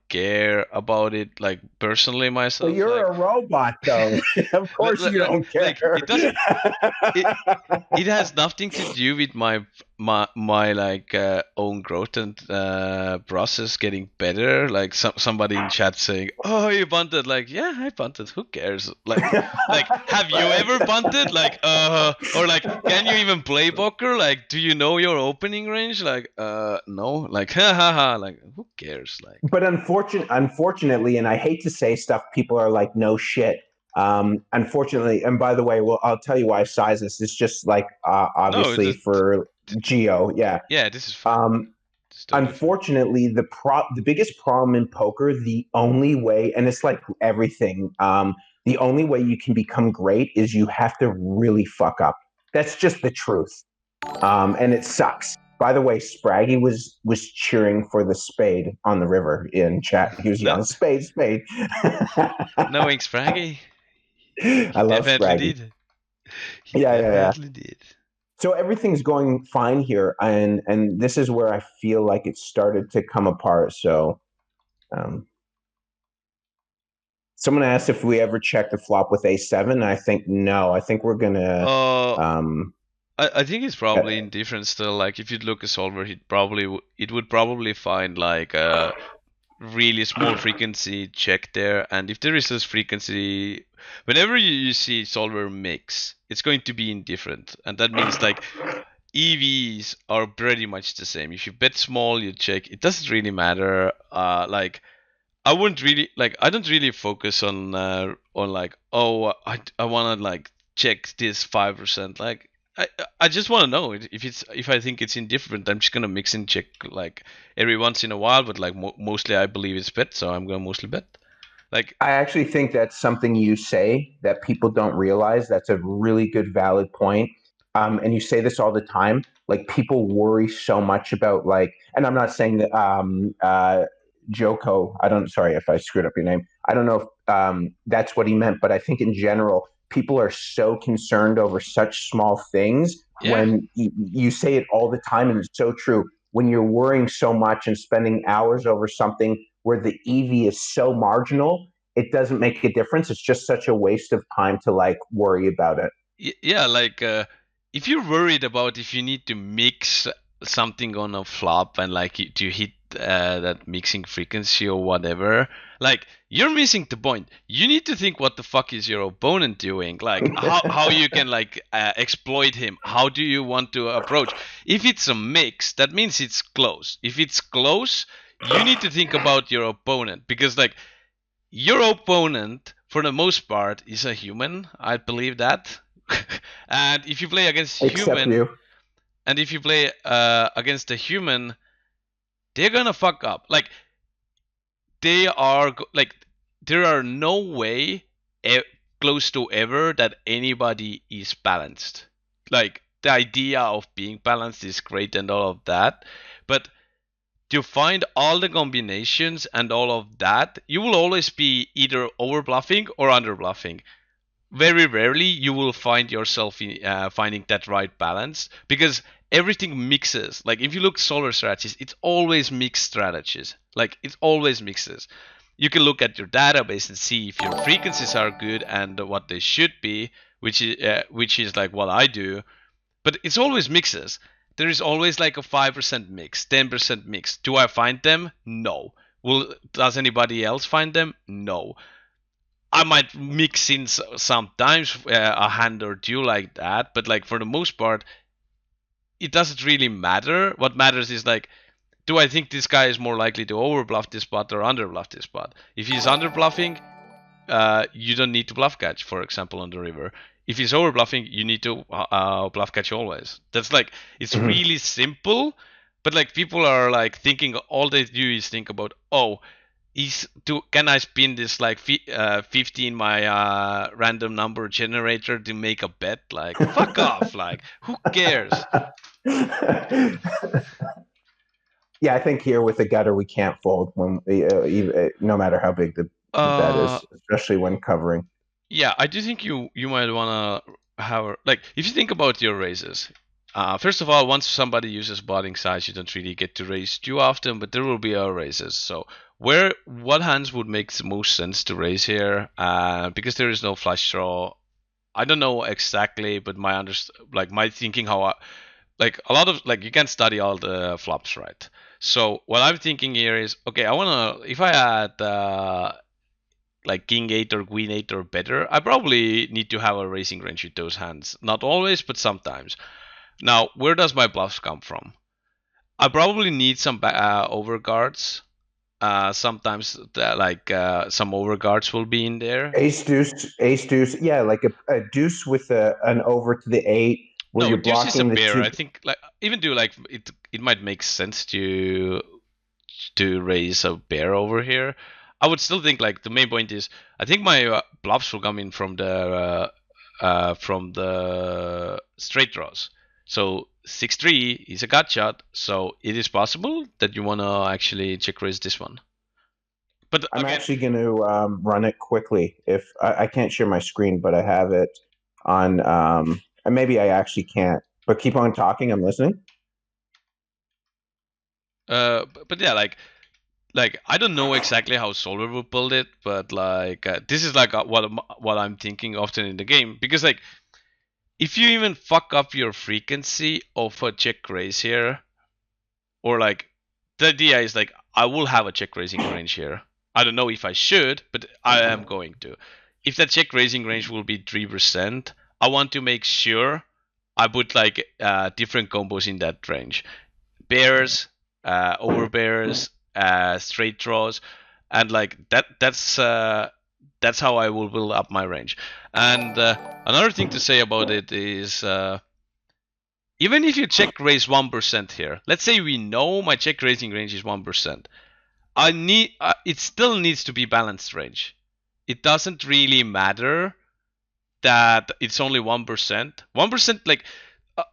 care about it like personally well, myself. you're Like, a robot, though. Of but course, you don't like care. it doesn't. It has nothing to do with my like own growth and process getting better. Like somebody in chat saying, "Oh, you bunted." Like, yeah, I bunted. Who cares? Like, have you ever bunted? Like, or like, can you even play poker? Like, do you know your opening range? Like, no. Like, ha ha ha. Like, who cares? Like, But unfortunately, and I hate to say stuff, people are like, no shit. Unfortunately, and by the way, well, I'll tell you why I size this. It's just like no, obviously for Geo, yeah. yeah, this is fine. Um, It's totally fine. Unfortunately, the biggest problem in poker, the only way, and it's like everything, the only way you can become great is you have to really fuck up. That's just the truth, and it sucks. By the way, Spraggy was cheering for the spade on the river in chat. He was No, yelling spade, spade. knowing Spraggy, he I love definitely Spraggy. did. He Yeah, yeah, yeah. definitely did. So everything's going fine here, and this is where I feel like it started to come apart. So, um, someone asked if we ever checked the flop with A7. I think no. I think we're gonna. Uh, Um, I think it's uh, probably indifferent still. Like if you'd look at solver, it would probably find like a really small frequency check there, and if there is this frequency, whenever you see solver mix, it's going to be indifferent, and that means like EVs are pretty much the same. If you bet small, you check. It doesn't really matter. Like I wouldn't really like. I don't really focus on like, oh, I want to like check this 5%. Like I just want to know if I think it's indifferent. I'm just gonna mix and check like every once in a while. But like mostly, I believe it's bet, so I'm gonna mostly bet. Like I actually think that's something you say that people don't realize. That's a really good, valid point. And you say this all the time. Like people worry so much about like, and I'm not saying that Joko. I don't. Sorry if I screwed up your name. I don't know if that's what he meant, but I think in general, people are so concerned over such small things. yeah, When you say it all the time, and it's so true. When you're worrying so much and spending hours over something where the EV is so marginal, it doesn't make a difference. It's just such a waste of time to like worry about it. yeah, like if you're worried about if you need to mix something on a flop and like to hit that mixing frequency or whatever, like you're missing the point. You need to think what the fuck is your opponent doing, like how you can like exploit him. How do you want to approach? If it's a mix, that means it's close. If it's close, you need to think about your opponent because like your opponent for the most part is a human. I believe that. And if you play against Except human, you. and if you play against a human, they're gonna fuck up. Like they are like there are no way e- close to ever that anybody is balanced. Like the idea of being balanced is great and all of that, but to find all the combinations and all of that, you will always be either over bluffing or under bluffing. Very rarely you will find yourself finding that right balance because everything mixes. Like if you look solver strategies, it's always mixed strategies. Like it always mixes. You can look at your database and see if your frequencies are good and what they should be, which is like what I do. But it's always mixes. There is always like a 5% mix, 10% mix. Do I find them? No. Does anybody else find them? No. I might mix in sometimes a hand or two like that, but like for the most part, it doesn't really matter. What matters is like, do I think this guy is more likely to overbluff this spot or underbluff this spot? If he's underbluffing, you don't need to bluff catch, for example, on the river. If he's overbluffing, you need to bluff catch always. That's like it's Mhm. really simple, but like people are like thinking all they do is think about can I spin this like 50 in my random number generator to make a bet? Like fuck off! Like who cares? Yeah, I think here with the gutter we can't fold when no matter how big the bet Uh, is, especially when covering. yeah, I do think you might wanna have like if you think about your raises. First of all, once somebody uses botting size, you don't really get to raise too often, but there will be other raises. So what hands would make the most sense to raise here? Because there is no flush draw. I don't know exactly, but my thinking like a lot of like you can study all the flops, right? So what I'm thinking here is okay. I wanna if I had like king 8 or queen 8 or better, I probably need to have a raising range with those hands. Not always, but sometimes. Now, where does my bluffs come from? I probably need some overguards. Sometimes some overguards will be in there. Ace deuce. Yeah, like a deuce with an over to the 8 where No, you're deuce is a blocking the pair. two. I think like even do like it might make sense to raise a pair over here. I would still think like the main point is I think my bluffs will come in from the straight draws. So 6-3 is a gut shot, so it is possible that you wanna actually check raise this one. But I'm again, actually going to run it quickly. If I can't share my screen, but I have it on. And maybe I actually can't. But keep on talking. I'm listening. but yeah, like I don't know exactly how Solver would build it, but like this is like what I'm thinking often in the game because like if you even fuck up your frequency of a check raise here, or like the idea is like I will have a check raising range here. I don't know if I should, but I am going to. If that check raising range will be 3%, I want to make sure I put like different combos in that range. Bears, over bears, straight draws, and like that's how I will build up my range. And another thing to say about it is even if you check raise 1% here, let's say we know my check raising range is 1%. It still needs to be balanced range. It doesn't really matter that it's only 1%. 1% like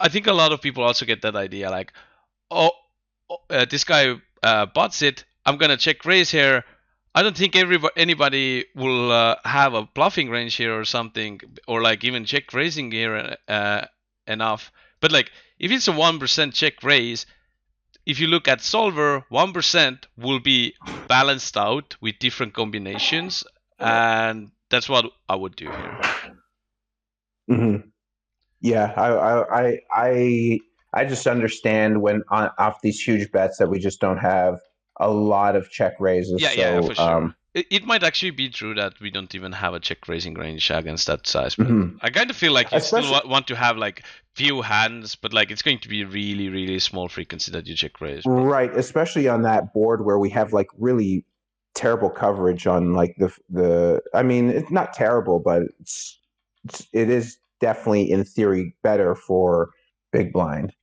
I think a lot of people also get that idea like oh, this guy bots it. I'm gonna check raise here. I don't think anybody will have a bluffing range here or something, or like even check raising here enough. But like if it's a 1% check raise, if you look at solver, 1% will be balanced out with different combinations, and that's what I would do here. Mm-hmm. Yeah, I just understand when off these huge bets that we just don't have a lot of check raises. Yeah, So for sure. It might actually be true that we don't even have a check raising range against that size, but mhm. I kind of feel like you still Especially want to have like few hands, but like it's going to be really, really small frequency that you check raise, probably. right, especially on that board where we have like really terrible coverage on like the. I mean, it's not terrible, but it is definitely in theory better for big blind.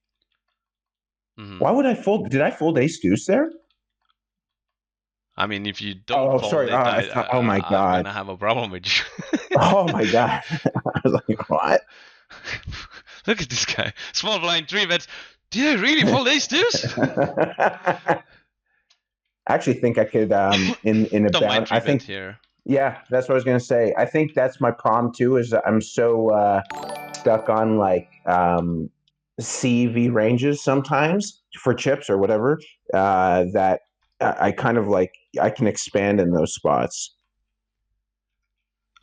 Mm-hmm. Why would I fold? Did I fold ace deuce there? I mean, if you don't Oh, fold sorry. it, I thought. Oh my I'm god. gonna have a problem with you. Oh my god. I was like, what? Look at this guy. Small blind 3 bets. Did I really fold ace deuce? I actually think I could in a Don't mind bound. I 3 bet think here. yeah, that's what I was gonna say. I think that's my problem too. Is that I'm so stuck on like CV ranges sometimes for chips or whatever that I kind of like I can expand in those spots.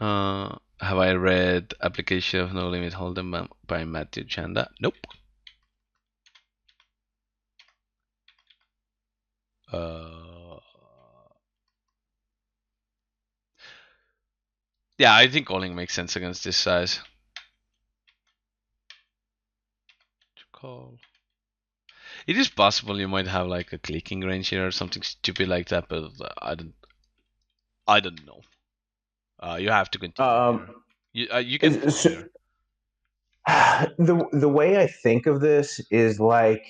Have I read Application of No Limit Hold'em by Matthew Chanda? Nope. Yeah, I think calling makes sense against this size. Call. It is possible you might have like a clicking range here or something stupid like that, but I don't know. You have to continue Um, here. You can fold so, here. the way I think of this is like,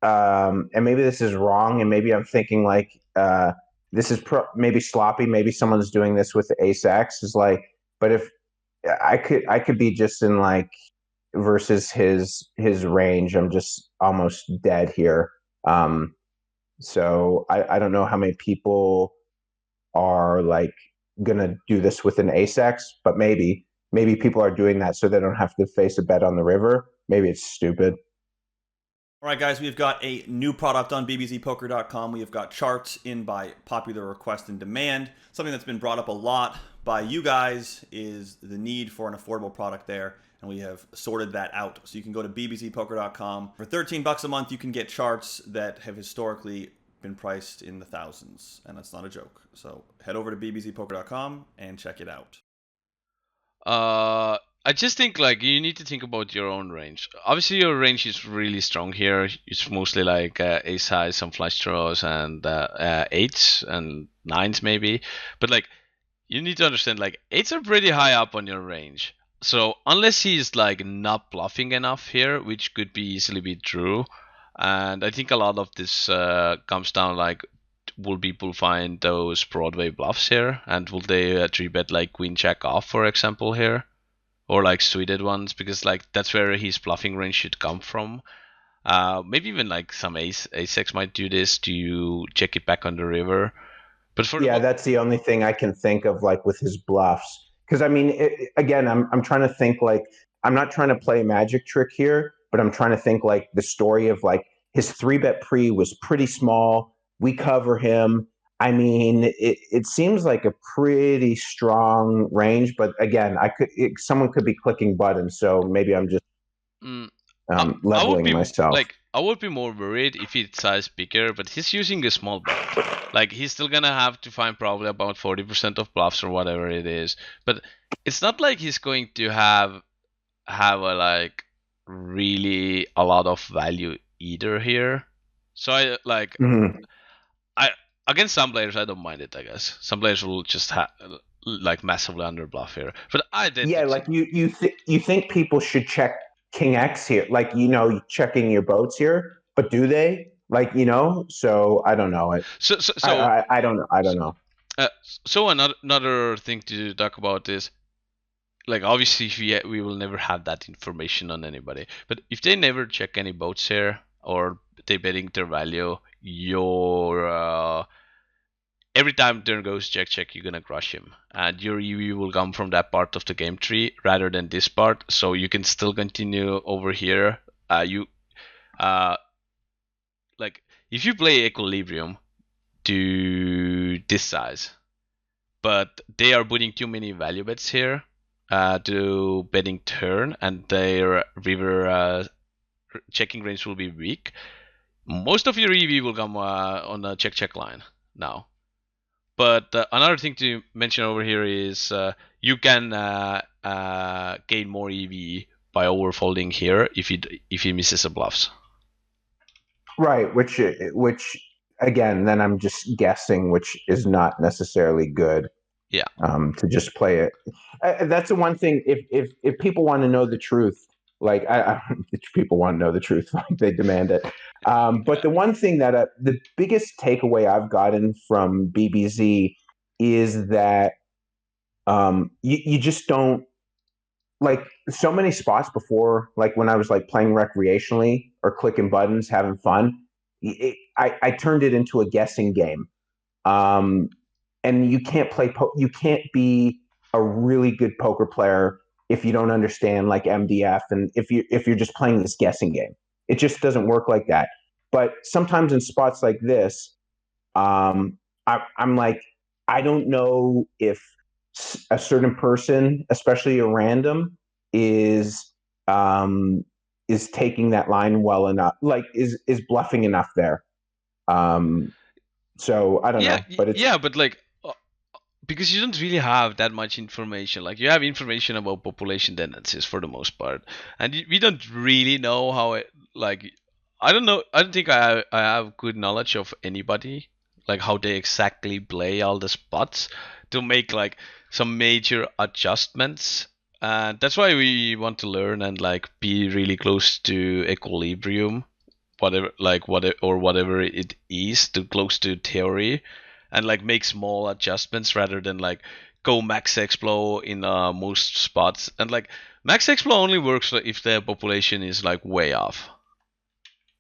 and maybe this is wrong, and maybe I'm thinking like this is maybe sloppy. Maybe someone's doing this with the ace X. Is like, but if I could be just in like versus his range. I'm just almost dead here. Um, So I don't know how many people are like gonna do this with an ace X, but maybe people are doing that so they don't have to face a bet on the river. Maybe it's stupid. All right, guys, we've got a new product on BBZPoker.com. We have got charts in by popular request and demand. Something that's been brought up a lot by you guys is the need for an affordable product there, and we have sorted that out. So you can go to BBZPoker.com. For 13 bucks a month, you can get charts that have historically been priced in the thousands, and that's not a joke. So head over to BBZPoker.com and check it out. I just think like you need to think about your own range. Obviously, your range is really strong here. It's mostly like ace high, some flush draws, and eights and nines maybe. But like you need to understand, like eights are pretty high up on your range. So unless he's like not bluffing enough here, which could be easily be true, and I think a lot of this comes down like, will people find those Broadway bluffs here, and will they three bet like queen jack off, for example, here? Or like suited ones, because like that's where his bluffing range should come from. Maybe even like some ace X might do this to check it back on the river. But for Yeah, that's the only thing I can think of, like with his bluffs. Because I mean, again, I'm trying to think like I'm not trying to play a magic trick here, but I'm trying to think like the story of like his three bet pre was pretty small. We cover him. I mean, it seems like a pretty strong range, but again, someone could be clicking buttons, so maybe I'm just mm, I would leveling be myself. like I would be more worried if it's size bigger, but he's using a small bet. Like he's still gonna have to find probably about 40% of bluffs or whatever it is. But it's not like he's going to have a like really a lot of value either here. So I like Mhm. I against some players I don't mind it. I guess some players will just like massively under bluff here, but I did Yeah, think like you think people should check King X here, like checking your boats here, but do they? Like so I don't know it. so. So so I don't know. I don't know. uh, so another thing to talk about is like obviously we will never have that information on anybody, but if they never check any boats here or they betting their value, your every time turn goes check check, you're gonna crush him, and your EV will come from that part of the game tree rather than this part. So you can still continue over here. You like if you play Equilibrium to this size, but they are putting too many value bets here to betting turn, and their river checking range will be weak. Most of your EV will come on the check check line now. But another thing to mention over here is you can gain more EV by overfolding here if he misses a bluffs. Right, which again, then I'm just guessing, which is not necessarily good. Yeah. To just play it. That's the one thing. If people want to know the truth, like people want to know the truth, like they demand it. But the one thing that the biggest takeaway I've gotten from BBZ is that you just don't like so many spots before, like when I was like playing recreationally or clicking buttons, having fun. I turned it into a guessing game. Um, and you can't you can't be a really good poker player if you don't understand like MDF, and if you're just playing this guessing game. It just doesn't work like that. But sometimes in spots like this, I'm like, I don't know if a certain person, especially a random, is um, is taking that line well enough, like is bluffing enough there. Um, so I don't Yeah, know, but it's yeah, but like because you don't really have that much information. Like you have information about population tendencies for the most part, and we don't really know how it like. I don't know. I don't think I have good knowledge of anybody like how they exactly play all the spots to make like some major adjustments. And that's why we want to learn and like be really close to equilibrium, whatever like whatever it is, to close to theory, and like make small adjustments rather than like go max explo in most spots. And like max explo only works if the population is like way off.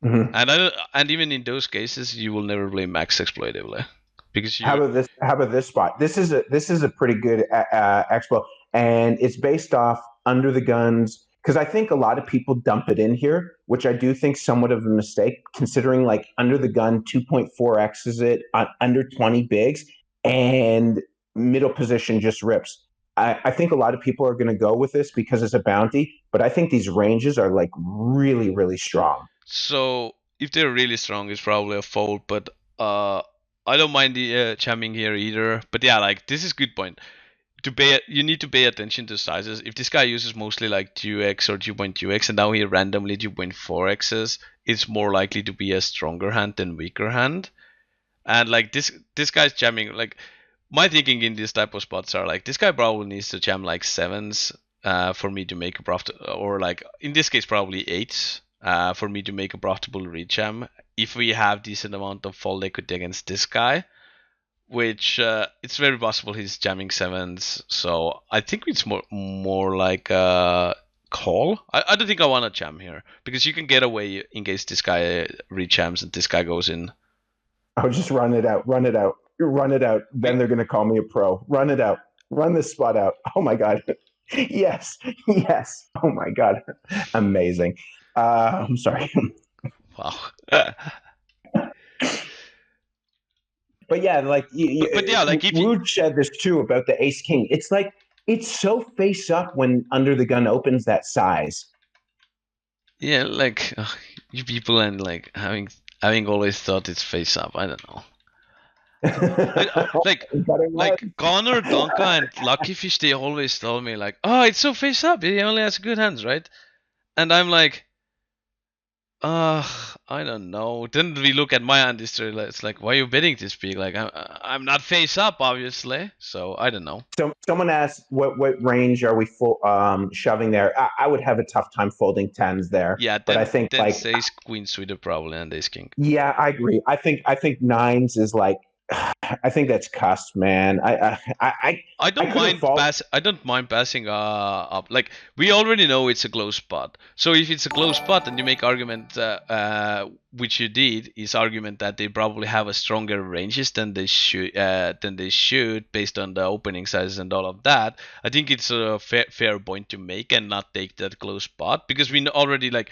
And even in those cases, you will never play max exploitively because How you. about this? How about this spot? This is a pretty good expo, and it's based off under the guns because I think a lot of people dump it in here, which I do think somewhat of a mistake considering like under the gun 2.4x is it on under 20 bigs and middle position just rips. I think a lot of people are going to go with this because it's a bounty, but I think these ranges are like really, really strong. So if they're really strong, it's probably a fold. But I don't mind the jamming here either. But yeah, like this is good point. You need to pay attention to sizes. If this guy uses mostly like 2x or 2.2x and now he randomly 2.4x's, it's more likely to be a stronger hand than weaker hand. And like this guy's jamming, like my thinking in this type of spots are like this guy probably needs to jam like sevens for me to make a profit, or like in this case probably eights for me to make a profitable rejam if we have decent amount of fold equity against this guy, which it's very possible he's jamming sevens. So I think it's more like a call. I don't think I want to jam here because you can get away in case this guy rejams and this guy goes in. Oh, just run it out, run it out, run it out. Then they're going to call me a pro. Run it out, run this spot out. Oh my God. Yes, yes. Oh my God. Amazing. I'm sorry. Wow. But yeah, like, but yeah, like Wood said this too about the ace king. It's like, it's so face up when under the gun opens that size. Yeah, like you people and like having always thought it's face up. I don't know. like Connor, Donka, and Lucky Fish, they always tell me like, oh, it's so face up. He only has good hands, right? And I'm like, I don't know. Then we look at my hand history. It's like, why are you betting this big? Like, I'm not face up, obviously. So I don't know. So someone asked, what range are we shoving there? I would have a tough time folding tens there. Yeah, but I think like ace queen suited probably and ace king. Yeah, I agree. I think nines is like. I think that's cusp, man. I don't mind passing up. Like we already know it's a close spot. So if it's a close spot, and you make argument, which you did, is argument that they probably have a stronger ranges than they should based on the opening sizes and all of that. I think it's a fair point to make and not take that close spot because we already like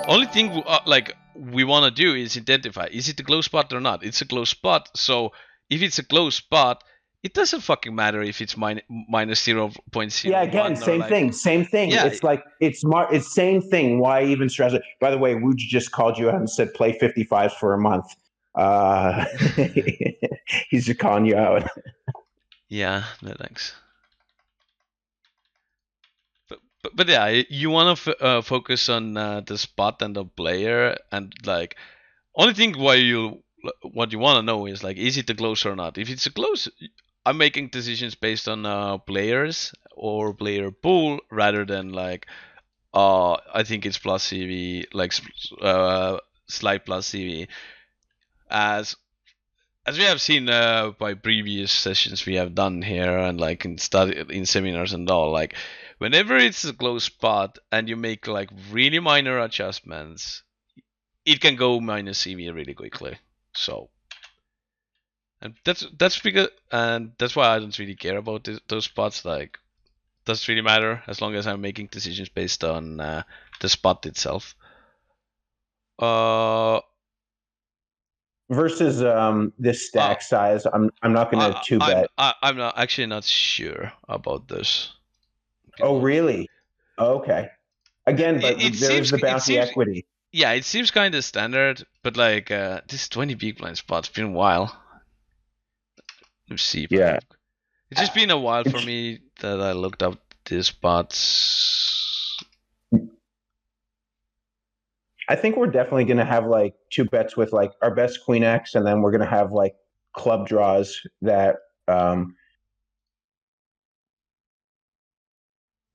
only thing like we want to do is identify is it a close spot or not. It's a close spot, so if it's a close spot, it doesn't fucking matter if it's minus 0.0. Yeah, again, same thing. Yeah, it's like it's same thing. Why even stress it? By the way, Wooj just called you out and said play 55s for a month. He's just calling you out. Yeah, no thanks. But yeah, you want to focus on the spot and the player, and like only thing what you want to know is like, is it a close or not? If it's a close, I'm making decisions based on players or player pool rather than like I think it's plus CV, like slight plus CV. As we have seen by previous sessions we have done here and like in seminars and all, like whenever it's a close spot and you make like really minor adjustments, it can go minus CV really quickly. So, and that's because, and that's why I don't really care about those spots. Like, doesn't really matter as long as I'm making decisions based on the spot itself. Versus this stack size, I'm not going to two bet. I'm not sure about this. Oh really? Okay. Again, but there's the bounty equity. Yeah, it seems kind of standard, but like this 20 big blind spot's been a while. Let's see. Yeah. It's just been a while for me that I looked up these spots. I think we're definitely going to have like two bets with like our best queen X, and then we're going to have like club draws that.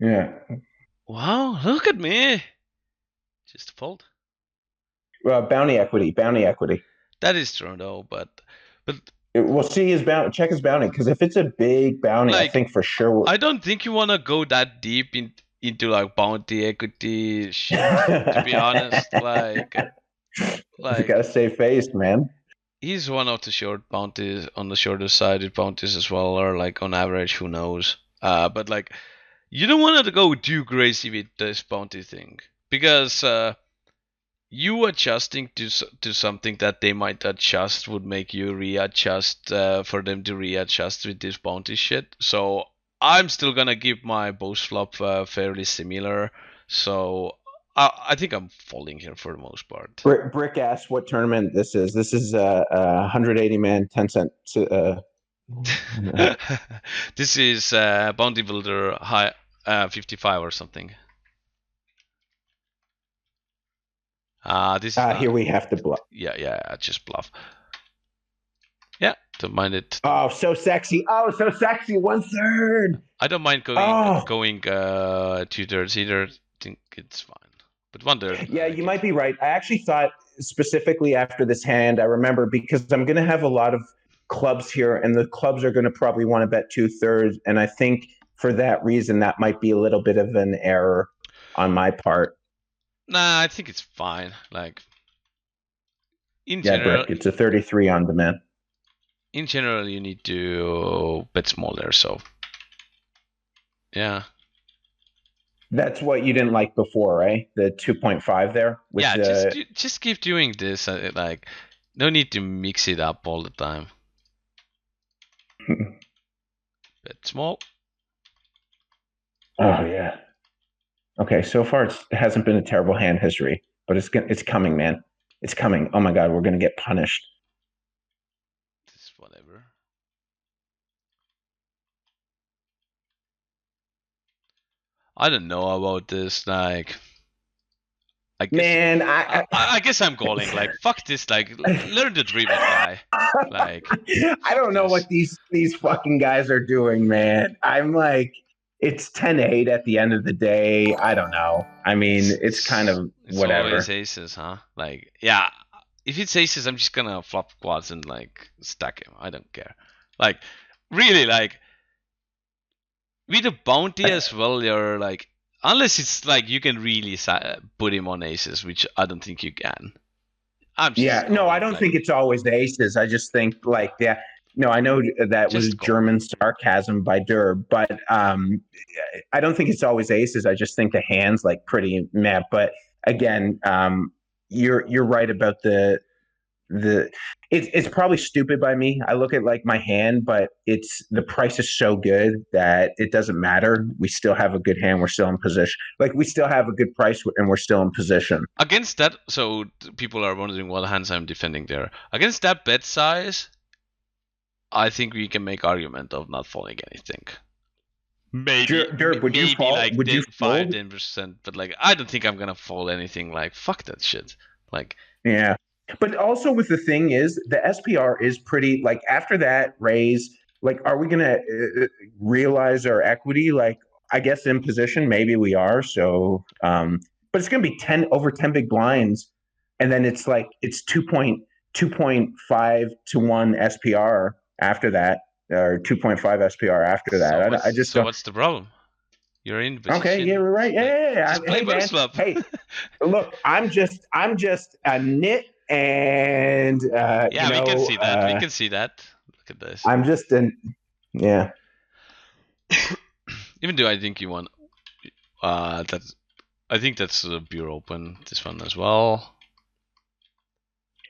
Yeah. Wow! Look at me. Just fold. Bounty equity. That is true, though, but we'll see his bounty. Check his bounty, because if it's a big bounty, like, I think for sure. I don't think you want to go that deep into like bounty equity shit. To be honest, like You gotta save face, man. He's one of the short bounties on the shorter sided bounties as well, or like on average, who knows? But like you don't want to go too crazy with this bounty thing because you adjusting to something that they might adjust would make you readjust for them to readjust with this bounty shit. So I'm still gonna keep my boast flop fairly similar. So I think I'm folding here for the most part. Brick asked what tournament this is. This is 180 man, 10 cent. This is Bounty Builder high 55 or something. This is here we have to bluff. Yeah, just bluff. Yeah, don't mind it. Oh, so sexy. Oh, so sexy. 1/3. I don't mind going 2/3 either. I think it's fine. But 1/3. Yeah, you might be right. I actually thought specifically after this hand, I remember because I'm going to have a lot of clubs here, and the clubs are going to probably want to bet 2/3. And I think for that reason, that might be a little bit of an error on my part. Nah, I think it's fine. Like in general, Brick, it's a 33 on demand. In general, you need to bet smaller. So yeah. That's what you didn't like before, right? The 2.5 there. Yeah, just keep doing this. Like, no need to mix it up all the time. Bet small. Oh yeah. Okay, so far it hasn't been a terrible hand history, but it's coming, man. It's coming. Oh my God, we're gonna get punished. This whatever. I don't know about this. Like, I guess, man, I guess I'm calling. Like, fuck this. Like, learn the dream, guy. Like, I don't know what these fucking guys are doing, man. I'm like, it's 10-8 at the end of the day. I don't know. I mean, it's kind of whatever. It's always aces, huh? Like, yeah. If it's aces, I'm just gonna flop quads and like stack him. I don't care. Like, really, like with a bounty as well, you're like, unless it's like you can really put him on aces, which I don't think you can. I don't think it's always the aces. I just think like, yeah, no, I know that was German sarcasm by Dur, but I don't think it's always aces. I just think the hand's like pretty meh. But again, you're right about the it's probably stupid by me. I look at like my hand, but the price is so good that it doesn't matter. We still have a good hand. We're still in position. Like we still have a good price and we're still in position. Against that, so people are wondering what hands I'm defending there. Against that bet size, I think we can make argument of not folding anything. Maybe, would you fall? Like would you 5-10%, but like I don't think I'm gonna fold anything. Like fuck that shit. Like yeah. But also with the thing is the SPR is pretty like after that raise, like are we gonna realize our equity? Like I guess in position, maybe we are. So but it's gonna be 10 big blinds, and then it's like it's 2.5 to 1 SPR after that, or 2.5 SPR after that. I just what's the problem? You're in position. Okay, yeah, we're right. Yeah. Hey, man. Hey, look, I'm just a nit. And we can see that. We can see that. Look at this. I'm just yeah. Even though I think you want that, I think that's a pure open. This one as well.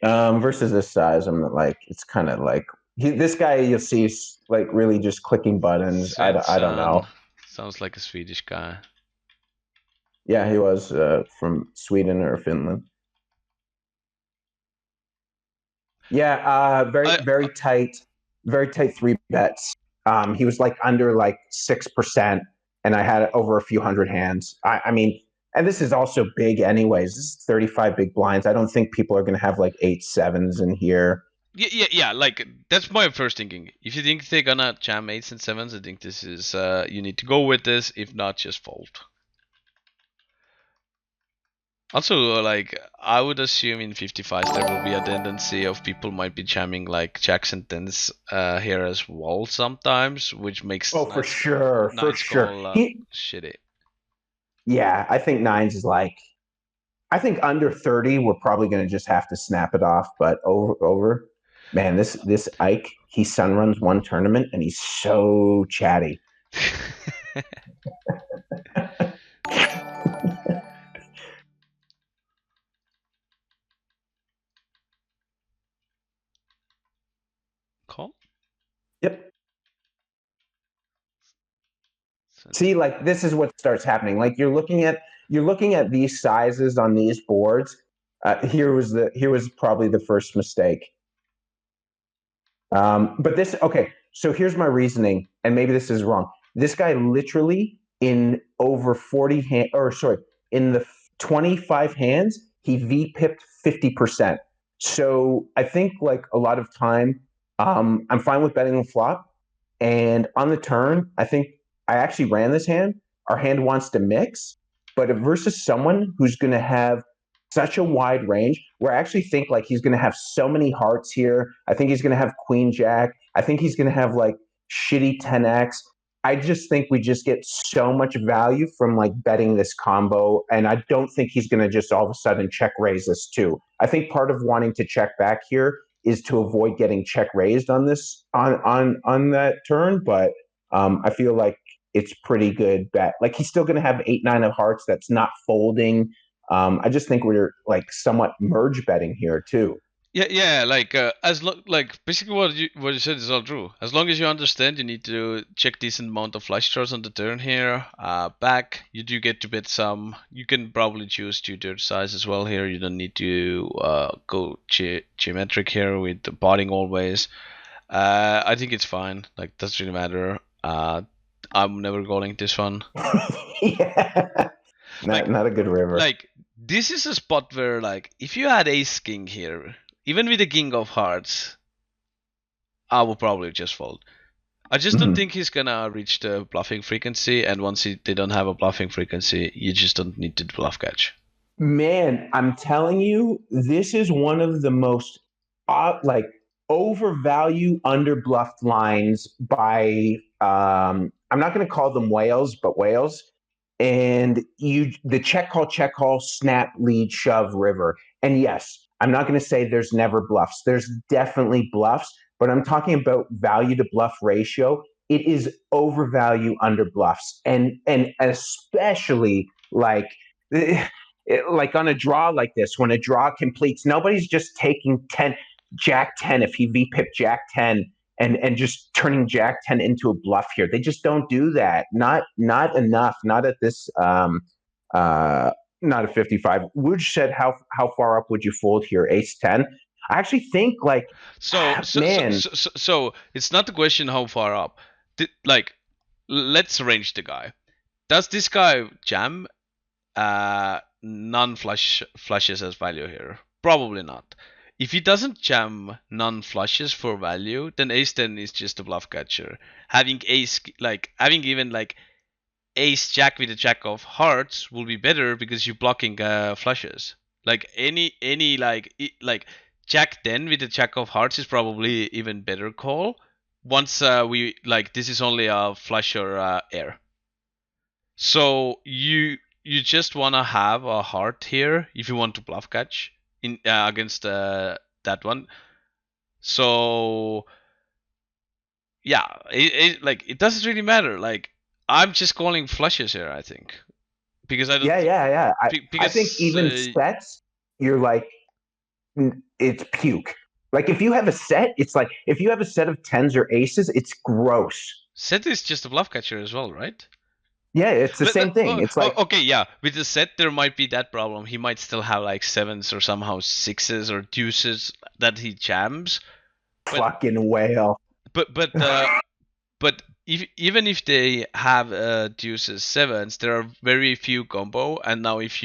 Versus this size, I'm like it's kind of like this guy you'll see is like really just clicking buttons. I don't know. Sounds like a Swedish guy. Yeah, he was from Sweden or Finland. Yeah, very tight 3 bets. He was like under like 6%, and I had over a few hundred hands. I mean, and this is also big anyways. This is 35 big blinds. I don't think people are going to have like 8-7s in here. Yeah. Like that's my first thinking. If you think they're gonna jam 8s and 7s, I think this is you need to go with this. If not, just fold. Also, like, I would assume in 55s there will be a tendency of people might be jamming like jacks and tens here as well sometimes, which makes for sure. Shitty. Yeah, I think 9s is like I think under 30, we're probably going to just have to snap it off. But over, man, this Ike, he sun runs one tournament and he's so chatty. Call. Yep. See, like this is what starts happening. Like you're looking at these sizes on these boards. Here was probably the first mistake. But this, okay, so here's my reasoning, and maybe this is wrong. This guy literally in over 40 hand, or sorry, in the 25 hands, he V-pipped 50%. So I think like a lot of time, I'm fine with betting the flop. And on the turn, I think I actually ran this hand. Our hand wants to mix, but versus someone who's going to have such a wide range, where I actually think like he's going to have so many hearts here. I think he's going to have queen jack. I think he's going to have like shitty 10x. I just think we just get so much value from like betting this combo, and I don't think he's going to just all of a sudden check raise this too. I think part of wanting to check back here is to avoid getting check raised on this on that turn, but I feel like it's pretty good bet. Like he's still going to have 8-9 of hearts that's not folding. I just think we're like somewhat merge betting here too. Yeah. Like like basically what you said is all true. As long as you understand, you need to check decent amount of flush draws on the turn here. Back, you do get to bet some. You can probably choose 2/3 size as well here. You don't need to go geometric here with the potting always. I think it's fine. Like doesn't really matter. I'm never calling this one. Yeah, not a good river. Like this is a spot where like if you had ace king here, even with the king of hearts, I will probably just fold. I just don't think he's gonna reach the bluffing frequency, and once they don't have a bluffing frequency, you just don't need to bluff catch. Man, I'm telling you, this is one of the most like overvalue underbluffed lines by I'm not going to call them whales, but whales. And the check call, snap, lead, shove, river. And yes, I'm not going to say there's never bluffs. There's definitely bluffs, but I'm talking about value to bluff ratio. It is overvalue under bluffs, and especially like like on a draw like this, when a draw completes, nobody's just taking 10 Jack 10 if he V-pip Jack 10 and just turning Jack 10 into a bluff here. They just don't do that. Not enough. Not at this not at 55. Wuj said how far up would you fold here? Ace 10. I actually think like so it's not the question how far up. Like let's range the guy. Does this guy jam non-flushes as value here? Probably not. If he doesn't jam non-flushes for value, then ace 10 is just a bluff catcher. Having even like ace jack with a jack of hearts will be better because you're blocking flushes. Like any like jack 10 with a jack of hearts is probably even better call. Once we like this is only a flush or air. So you just wanna have a heart here if you want to bluff catch in against that one. So yeah, it doesn't really matter. Like I'm just calling flushes here, I think, because I don't. Yeah. Because, I think even sets, you're like it's puke. Like if you have a set, it's like if you have a set of tens or aces, it's gross. Set is just a bluff catcher as well, right? Yeah, it's the same thing. It's like okay, yeah. With the set, there might be that problem. He might still have like sevens or somehow sixes or deuces that he jams. Fucking whale. But even if they have deuces sevens, there are very few combo. And now if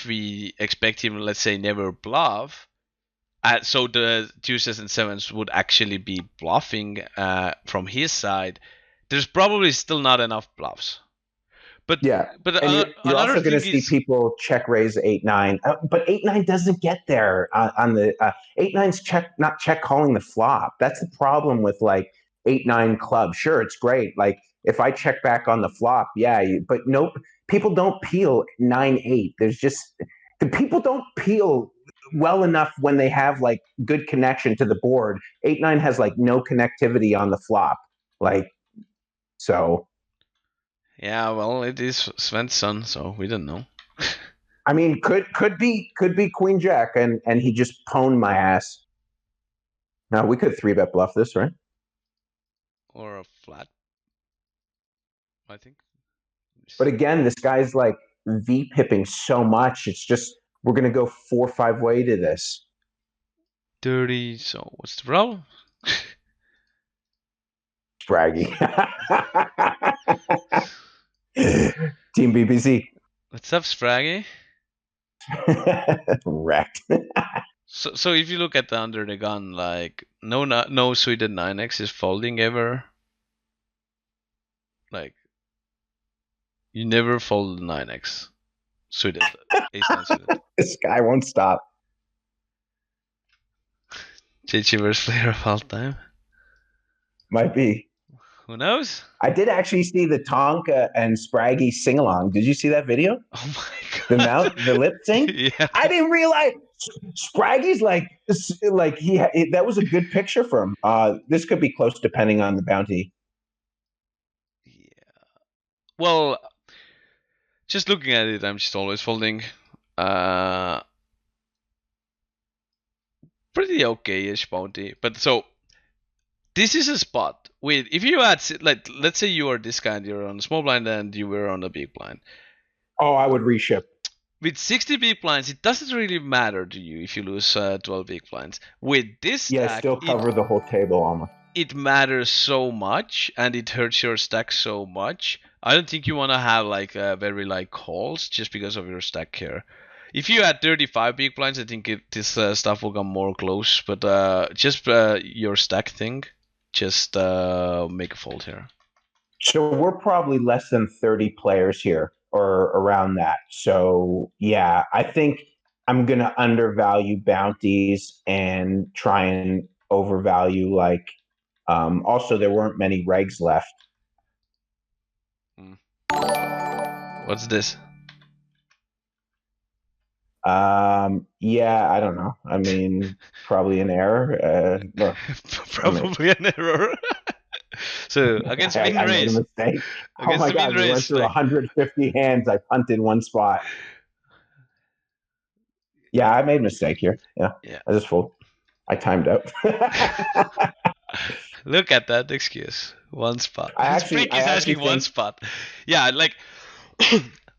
we expect him, let's say, never bluff, so the deuces and sevens would actually be bluffing from his side. There's probably still not enough bluffs. But yeah, but you're also going to see people check raise 8-9, but 8-9 doesn't get there on the 8-9's not check calling the flop. That's the problem with like 8-9 club. Sure, it's great. Like if I check back on the flop, yeah, but nope, people don't peel 9-8. There's just the people don't peel well enough when they have like good connection to the board. 8-9 has like no connectivity on the flop, like so. Yeah, well, it is Sven's son, so we don't know. I mean, could be Queen Jack, and he just pwned my ass. Now we could 3-bet bluff this, right? Or a flat, I think. But again, this guy's like V-pipping so much. It's just we're gonna go 4-5 way to this. 30. So what's the problem? Braggy. Team BBZ. What's up, Spraggy? Wrecked. So if you look at the under the gun, like no suited 9x is folding ever. Like you never fold 9x suited, ace-9 suited. This guy won't stop. JJ worst player of all time. Might be. Who knows? I did actually see the Tonka and Spraggy sing along. Did you see that video? Oh my god! The lip sync. Yeah. I didn't realize Spraggy's like that was a good picture for him. This could be close depending on the bounty. Yeah. Well, just looking at it, I'm just always folding. Pretty okay-ish bounty, but so this is a spot with if you had like let's say you are this guy and you're on a small blind and you were on a big blind. Oh, I would reship. With 60 big blinds, it doesn't really matter to you if you lose 12 big blinds. With this stack, still cover the whole table almost. It matters so much and it hurts your stack so much. I don't think you want to have like very like calls just because of your stack here. If you had 35 big blinds, I think this stuff will come more close. But just your stack thing, just make a fold here. So we're probably less than 30 players here or around that. So yeah, I think I'm going to undervalue bounties and try and overvalue like also there weren't many regs left. What's this? Yeah, I don't know. I mean, probably an error. Look, probably an error. So against min raise. I made a mistake. Oh my god, we went through 150 hands. I punted one spot. Yeah, I made a mistake here. Yeah. I just fold. I timed out. Look at that excuse. One spot. I actually asking think... one spot. Yeah, like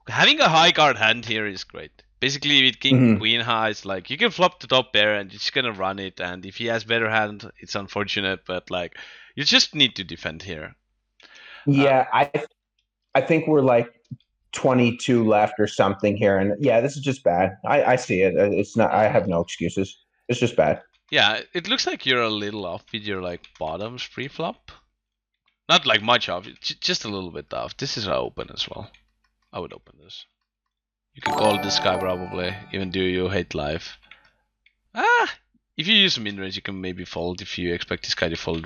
having a high card hand here is great. Basically, with king queen high, it's like you can flop the top pair and you're just gonna run it. And if he has better hand, it's unfortunate, but like you just need to defend here. Yeah, I think we're like 22 left or something here, and yeah, this is just bad. I see it. It's not. I have no excuses. It's just bad. Yeah, it looks like you're a little off with your like bottoms pre-flop. Not like much off, just a little bit off. This is open as well. I would open this. You can call this guy probably, even though you hate life. If you use a min range, you can maybe fold if you expect this guy to fold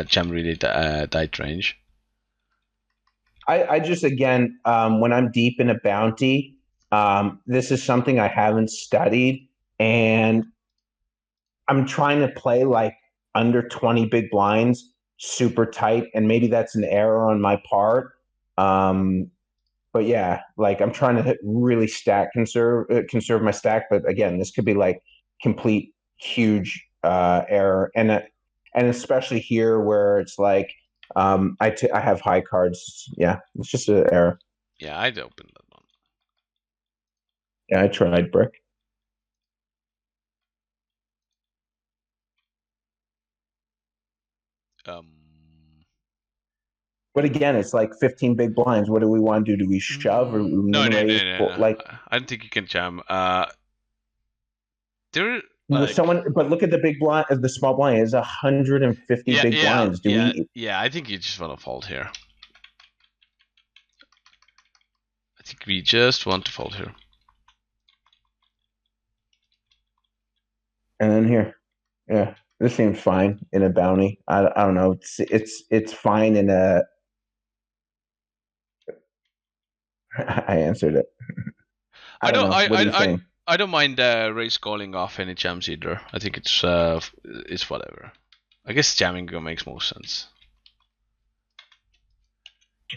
jam really tight range. I just again, when I'm deep in a bounty, this is something I haven't studied, and I'm trying to play like under 20 big blinds, super tight, and maybe that's an error on my part. But yeah, like I'm trying to really conserve my stack. But again, this could be like complete huge error, and especially here where it's like I have high cards. Yeah, it's just an error. Yeah, I'd open that one. Yeah, I tried, Brick. But again, it's like 15 big blinds. What do we want to do? Do we shove or no. Like, I don't think you can jam. There someone, but look at the big blind. The small blind is 150 big blinds. Yeah, I think you just want to fold here. I think we just want to fold here. And then here, yeah. This seems fine in a bounty. I don't know. It's fine in a. I answered it. I don't know. What do you think? I don't mind raise calling off any jams either. I think it's whatever. I guess jamming makes more sense.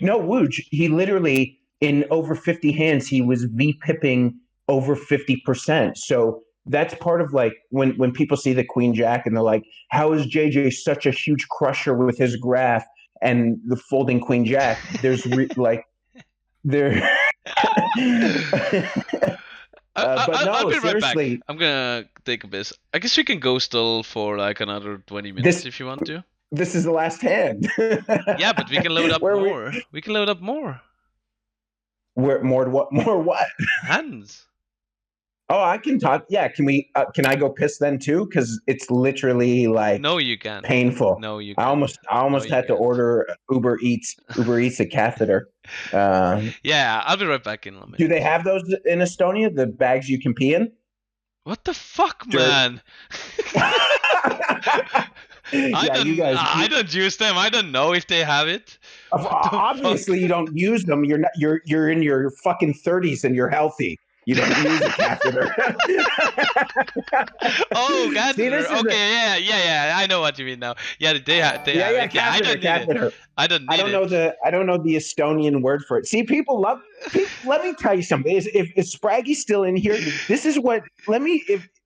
No, Wooch, he literally, in over 50 hands, he was V-pipping over 50%. So that's part of like when people see the Queen Jack and they're like, how is JJ such a huge crusher with his graph and the folding Queen Jack? There's like, there. But I'll no, be right back. seriously, I'm gonna take a piss. I guess we can go still for like another 20 minutes if you want to. This is the last hand. Yeah, but we can load up more. We can load up more. More what? Hands. Oh, I can talk. Yeah, can we? Can I go piss then too? Because it's literally like no, you can't. Painful. No, you can't. I almost had to order Uber Eats a catheter. Yeah, I'll be right back in a minute. Do they have those in Estonia? The bags you can pee in? What the fuck, man? I don't use them. I don't know if they have it. Obviously, you don't use them. You're not. You're in your fucking 30s and you're healthy. You don't use a catheter. Oh, catheter. Okay, yeah. I know what you mean now. Yeah, they have. Catheter. I don't know the Estonian word for it. See, people love. Let me tell you something. If Spraggy's still in here, this is what.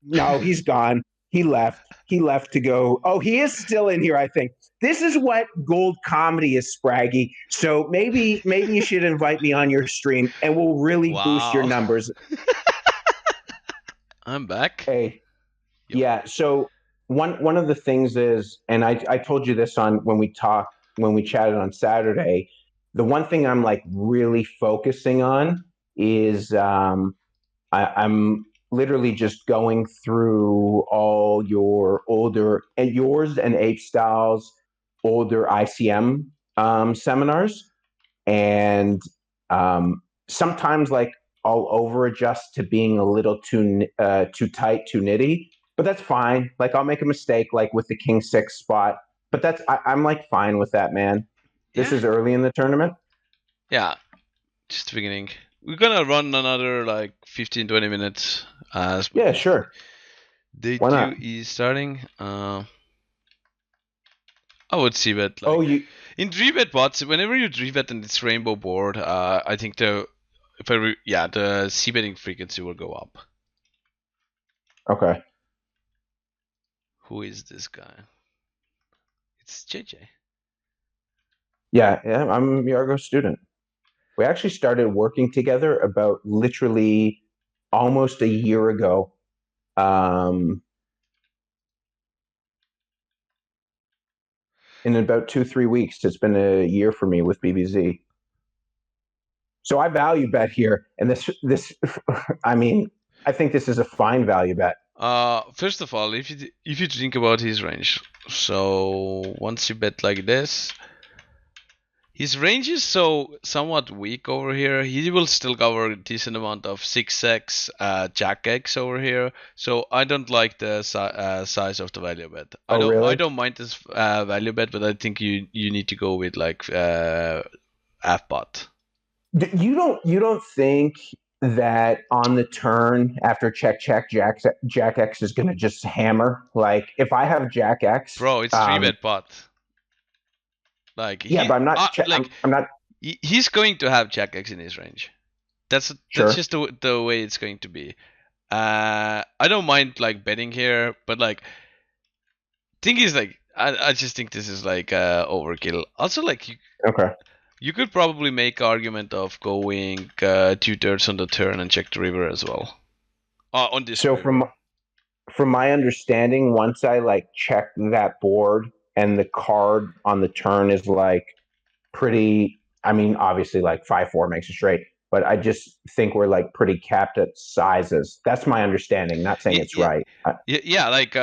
No, he's gone. He left. He left to go. Oh, he is still in here, I think. This is what gold comedy is, Spraggy. So maybe you should invite me on your stream and we'll really boost your numbers. I'm back. Hey. Yep. Yeah. So one of the things is, and I told you this when we chatted on Saturday, the one thing I'm like really focusing on is I'm literally just going through all your older and yours and apestyles older ICM seminars, and sometimes like I'll over adjust to being a little too tight, too nitty, but that's fine. Like I'll make a mistake like with the King 6 spot, but I'm like fine with that, man. This is early in the tournament. Yeah, just the beginning. We're gonna run another like 15-20 minutes. Yeah, sure. Day 2 is starting. I would see bet. Like, in 3-bet pots, whenever you 3-bet and it's rainbow board, I think the c-betting frequency will go up. Okay. Who is this guy? It's JJ. Yeah, I'm a Yargo student. We actually started working together about literally almost a year ago. In about 2-3 weeks, it's been a year for me with BBZ. So I value bet here, and this, I mean, I think this is a fine value bet. First of all, if you think about his range, so once you bet like this, his range is somewhat weak over here. He will still cover a decent amount of 6x, Jack X over here. So I don't like the size of the value bet. Really? I don't mind this value bet, but I think you need to go with like half pot. You don't think that on the turn after check Jack X is going to just hammer? Like if I have Jack X, bro, it's 3-bet pot. Like but I'm not. I'm not. He's going to have Jack X in his range. That's just the way it's going to be. I don't mind like betting here, but like thing is like I just think this is like overkill. Also like you could probably make argument of going 2/3 on the turn and check the river as well. On this. So river. From my understanding, once I like check that board and the card on the turn is like pretty, I mean, obviously like 5-4 makes it straight, but I just think we're like pretty capped at sizes. That's my understanding. Not saying it's right. Like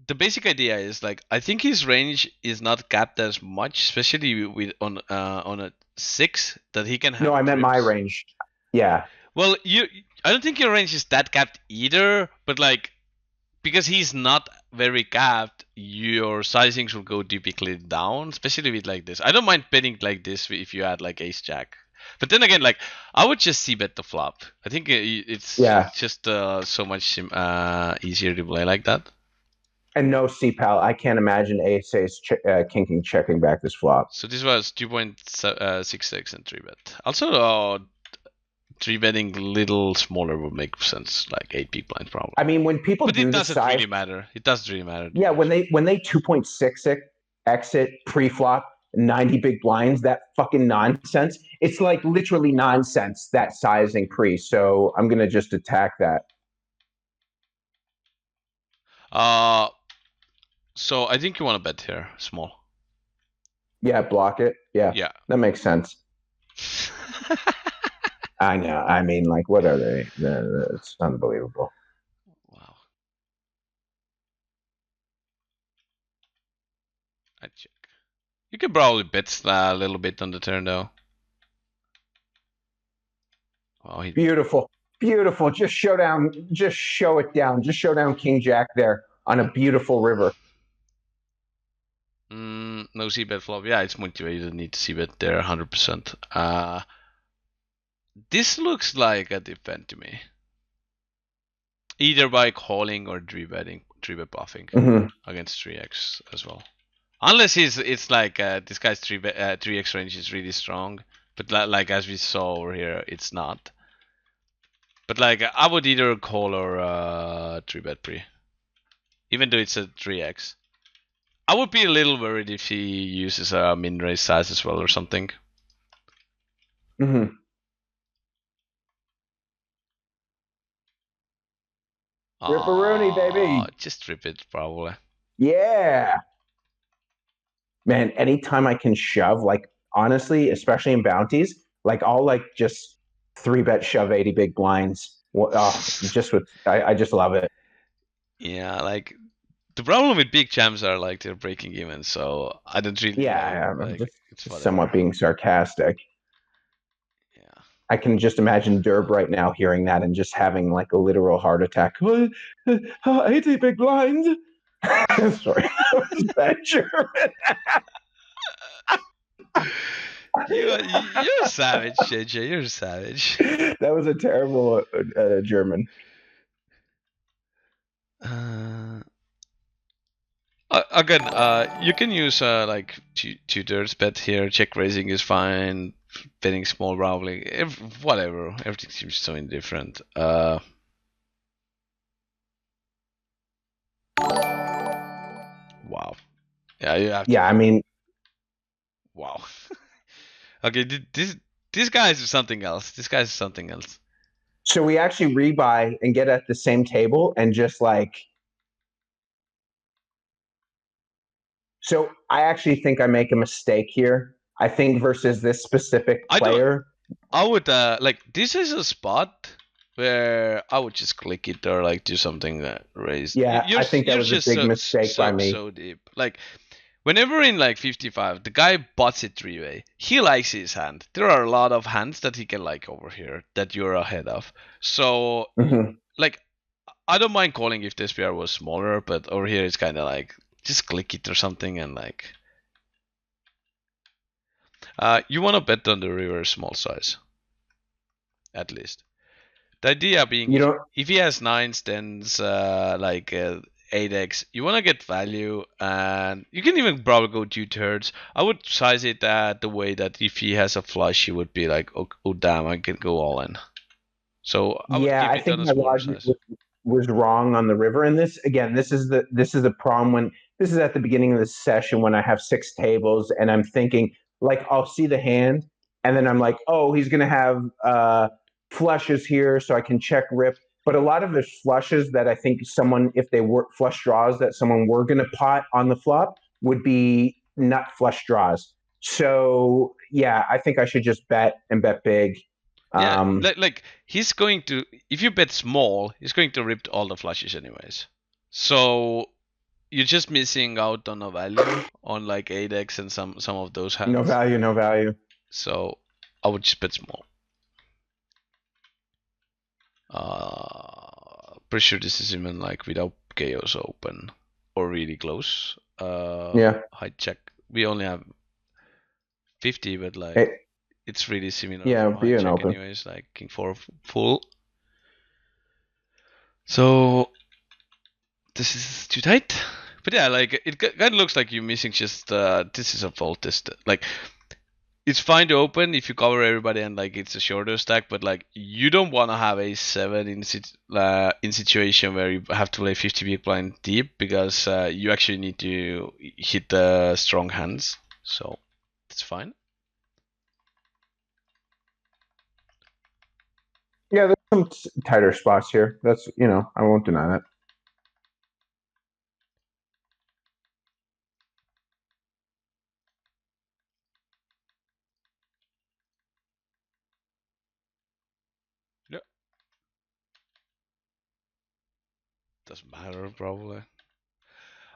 the basic idea is like I think his range is not capped as much, especially with on a 6 that he can have. No, I meant my range. Yeah. Well, I don't think your range is that capped either, but like because he's not very capped, your sizings will go typically down, especially with like this. I don't mind betting like this if you add like ace jack. But then again, like I would just see bet the flop. I think it's just so much easier to play like that. And no C-Pal, I can't imagine ace king checking back this flop. So this was 2.66 and 3-bet. Also, 3-betting little smaller would make sense, like 8 big blind probably. I mean, when people but do it the doesn't size, really matter. It doesn't really matter. Yeah, when they 2.6 exit pre-flop 90 big blinds, that fucking nonsense. It's like literally nonsense, that sizing pre. So I'm gonna just attack that. So I think you want to bet here, small. Yeah, block it. Yeah. That makes sense. I know. I mean, like, what are they? It's unbelievable. Wow. I check. You can probably bet a little bit on the turn though. Oh, beautiful. Beautiful. Just show down. Just show it down. Just show down King Jack there on a beautiful river. No c-bet flop. Yeah, it's motivated. You need to c-bet there 100%. This looks like a defend to me. Either by calling or 3-bet bluffing against 3x as well. Unless it's like this guy's 3x range is really strong, but like as we saw over here, it's not. But like I would either call or 3-bet pre, even though it's a 3x. I would be a little worried if he uses a min-raise size as well or something. Ripperoonie, baby. Just rip it, probably. Yeah. Man, anytime I can shove, like, honestly, especially in bounties, like, I'll, like, just 3-bet shove 80 big blinds. I just love it. Yeah, like, the problem with big jams are, like, they're breaking even, so I don't really know. I'm like, just somewhat being sarcastic. Yeah. I can just imagine Derb right now hearing that and just having, like, a literal heart attack. 80 big blinds? Sorry, that was bad German. You're a savage, JJ. You're a savage. That was a terrible German. Again, you can use like 2/3 bet here. Check raising is fine. Betting small probably. Whatever. Everything seems so indifferent. Wow. Yeah, you have to. Yeah, I mean. Wow. Okay, this guy is something else. This guy is something else. So we actually rebuy and get at the same table and just like. So I actually think I make a mistake here. I think versus this specific player. I would like this is a spot where I would just click it or like do something that raised. Yeah, I think that was a big mistake by me. So deep. Like whenever in like 55, the guy bots it 3-way. He likes his hand. There are a lot of hands that he can like over here that you're ahead of. So like I don't mind calling if this pair was smaller, but over here it's kind of like just click it or something and like. You want to bet on the river small size. At least. The idea being, if he has 9s, 10s, like 8x, you want to get value, and you can even probably go 2/3. I would size it the way that if he has a flush, he would be like, oh damn, I can go all in. So I would keep it think on a my smaller logic size. was wrong on the river. And this is the problem when this is at the beginning of the session when I have 6 tables and I'm thinking like I'll see the hand and then I'm like, oh, he's gonna have flushes here, so I can check rip. But a lot of the flushes that I think someone, if they were flush draws that someone were gonna pot on the flop, would be nut flush draws. So yeah, I think I should just bet and bet big. Yeah, like he's going to, if you bet small, he's going to rip all the flushes anyways. So you're just missing out on a value on like 8x and some of those hands. No value. So I would just bet small. Pretty sure this is even like without chaos open or really close. Yeah. High check. We only have 50, but like it's really similar for high check open. anyways, like king 4 full. So this is too tight. But yeah, like it kind of looks like you're missing just this is a fault test. Like it's fine to open if you cover everybody and like it's a shorter stack, but like you don't want to have a 7 in situation where you have to play 50 big blind deep because you actually need to hit the strong hands. So it's fine. Yeah, there's some tighter spots here. That's, I won't deny that. Yeah. Doesn't matter probably.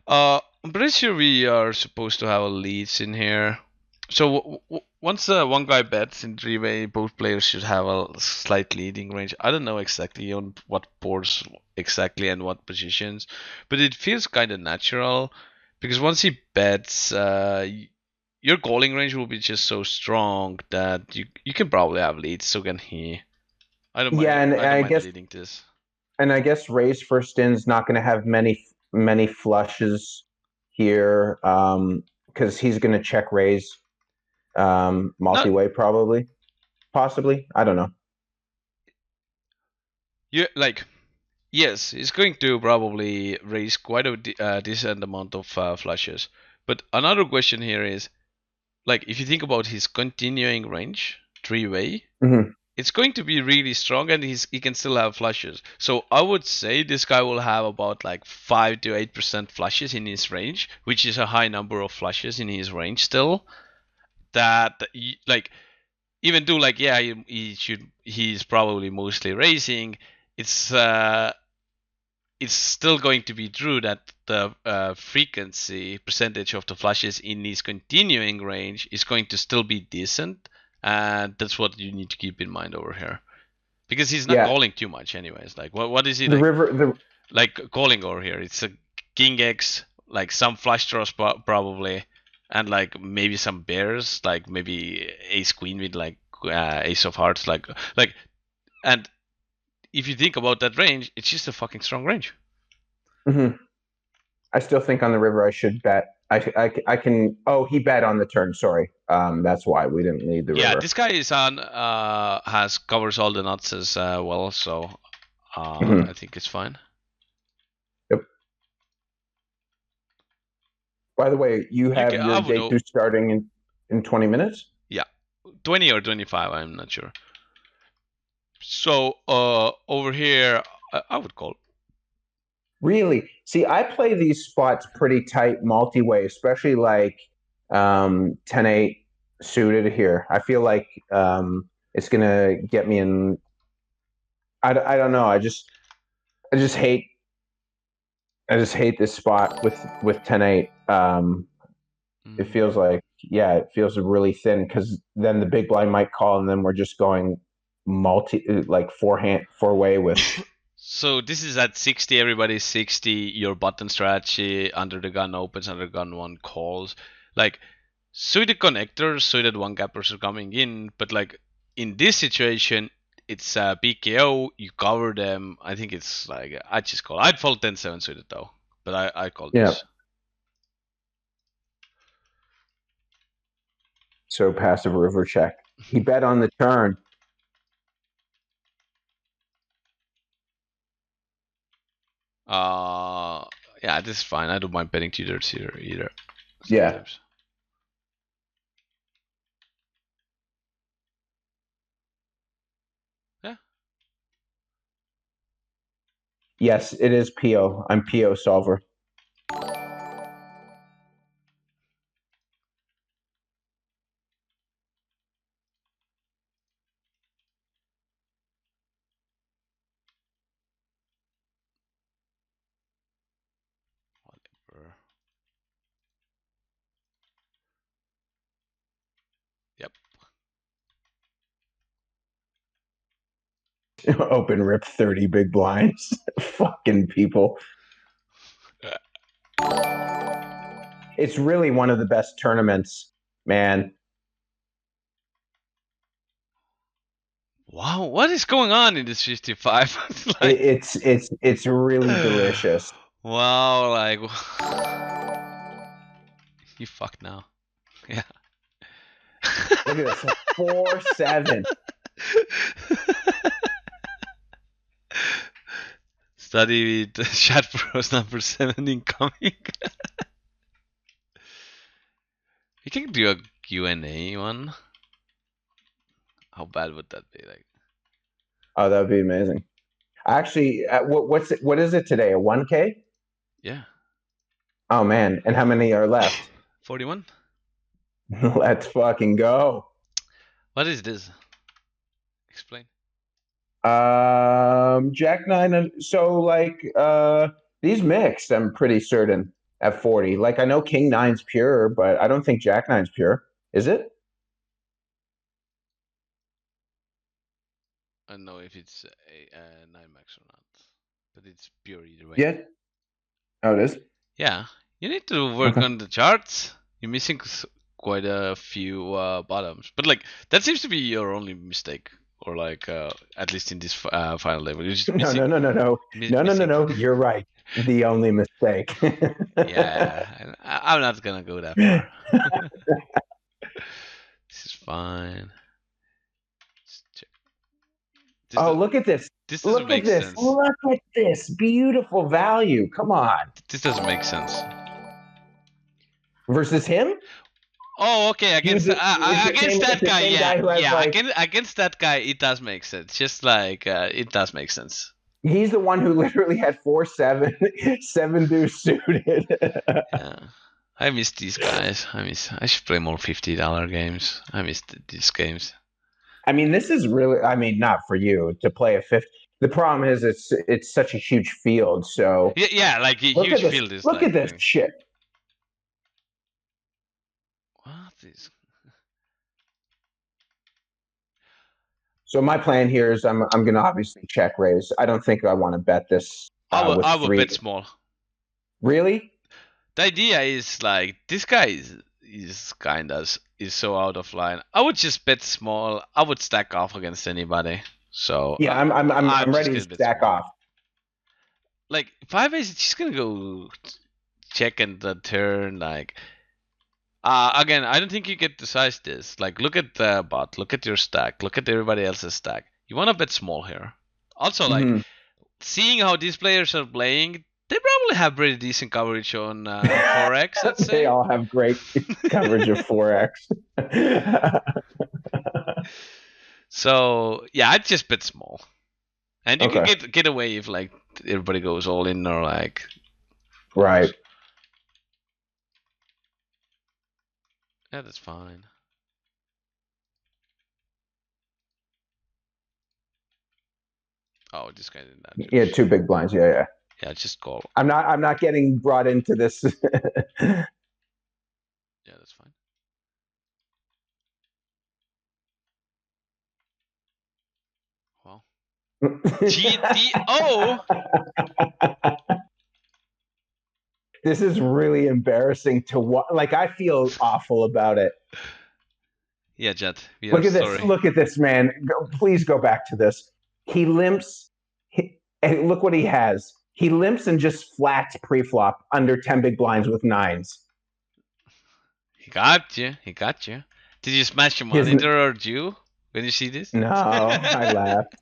I'm pretty sure we are supposed to have a leads in here. So once one guy bets in three-way, both players should have a slight leading range. I don't know exactly on what boards exactly and what positions, but it feels kind of natural because once he bets, your calling range will be just so strong that you can probably have leads. So can he. I don't mind. Yeah, and I don't I mind guess leading this. raise first in's not going to have many flushes here, because he's going to check raise, multi-way probably, possibly. I don't know. Yeah, like yes, he's going to probably raise quite a decent amount of flushes. But another question here is, like, if you think about his continuing range, three-way, Mm-hmm. it's going to be really strong, and he can still have flushes. So I would say this guy will have about like 5 to 8% flushes in his range, which is a high number of flushes in his range still. That like even though like yeah he's probably mostly raising, it's still going to be true that the frequency percentage of the flushes in his continuing range is going to still be decent, and that's what you need to keep in mind over here, because he's not calling too much anyways. Like what is he The like? river, Like calling over here, it's a king X, like some flush draws probably, and like maybe some bears, like maybe ace queen with like ace of hearts, like and if you think about that range, it's just a fucking strong range. Mm-hmm. I still think on the river I should bet. I can. Oh, he bet on the turn. Sorry. That's why we didn't lead the river. Yeah, this guy is on has covers all the nuts as well, so I think it's fine. Yep. By the way, you have your day 2 starting in 20 minutes. Yeah, 20 or 25. I'm not sure. So over here, I would call. Really? See, I play these spots pretty tight multi-way, especially like 10-8 suited here. I feel like it's gonna get me in. I don't know. I just hate this spot with 10-8. It feels like, yeah, it feels really thin because then the big blind might call and then we're just going like four way with. So this is at 60, everybody's 60, your button strategy, under the gun opens, under the gun one calls. Like, suited connectors, suited one gappers are coming in, but like in this situation, it's PKO, you cover them. I think it's like, I just call. I'd fold 10-7 suited though, but I call this. So passive river check. He bet on the turn. Yeah, this is fine. I don't mind betting tutors here either. Sometimes. Yeah. Yes, it is PO. I'm PO solver. Whatever. Yep. Open rip 30 big blinds. Fucking people. It's really one of the best tournaments, man. Wow, what is going on in this 55? Like, It's really delicious. wow, like you fucked now. Yeah. Look at this, 4-7. Study with chat pros number 7 incoming. You can do a Q&A one. How bad would that be? Like, Oh, that would be amazing. Actually, what is it today? A 1K? yeah. Oh man, and how many are left? 41. Let's fucking go. What is this? Explain. Jack nine. So like these mixed, I'm pretty certain at 40. Like I know King nine's pure, but I don't think Jack nine's pure. Is it? I don't know if it's a 9 max or not, but it's pure either way. Yeah. Oh, it is. Yeah, you need to work on the charts. You're missing quite a few bottoms, but like that seems to be your only mistake, or like at least in this final level. You're just missing, no. You're right. The only mistake. Yeah, I'm not gonna go that far. This is fine. Look at this. This doesn't make sense. Look at this beautiful value. Come on. This doesn't make sense. Versus him? Oh, okay. Against that guy, against that guy, it does make sense. Just like it does make sense. He's the one who literally had 4-7, 7 deuce suited. Yeah, I miss these guys. I should play more $50 games. I miss these games. I mean, this is really. I mean, not for you to play a 50. The problem is it's such a huge field. So yeah, like a huge field is. Look at this shit. What is? So my plan here is I'm gonna obviously check raise. I don't think I want to bet this. I would bet small. Really? The idea is like this guy is kind of so out of line. I would just bet small. I would stack off against anybody. So yeah, I'm ready to stack off. Like 5-ace, she's gonna go check in the turn. Like again, I don't think you get to size this. Like look at the bot, look at your stack, look at everybody else's stack. You want to bet small here. Also, like seeing how these players are playing, they probably have pretty decent coverage on 4x. Let's say they all have great coverage of 4x. So yeah, I'd just bet small, and you can get away if like everybody goes all in or like. Right. Yeah, that's fine. Oh, this guy did that. Yeah, 2 big blinds. Yeah. Yeah, just call. I'm not getting brought into this. Yeah, that's fine. Well. GTO. This is really embarrassing to watch. Like I feel awful about it. Yeah, Jet. Look at this. Look at this, man. Please go back to this. He limps. And look what he has. He limps and just flats pre-flop under 10 big blinds with 9s. He got you. Did you smash your monitor or you when you see this? No, I laughed.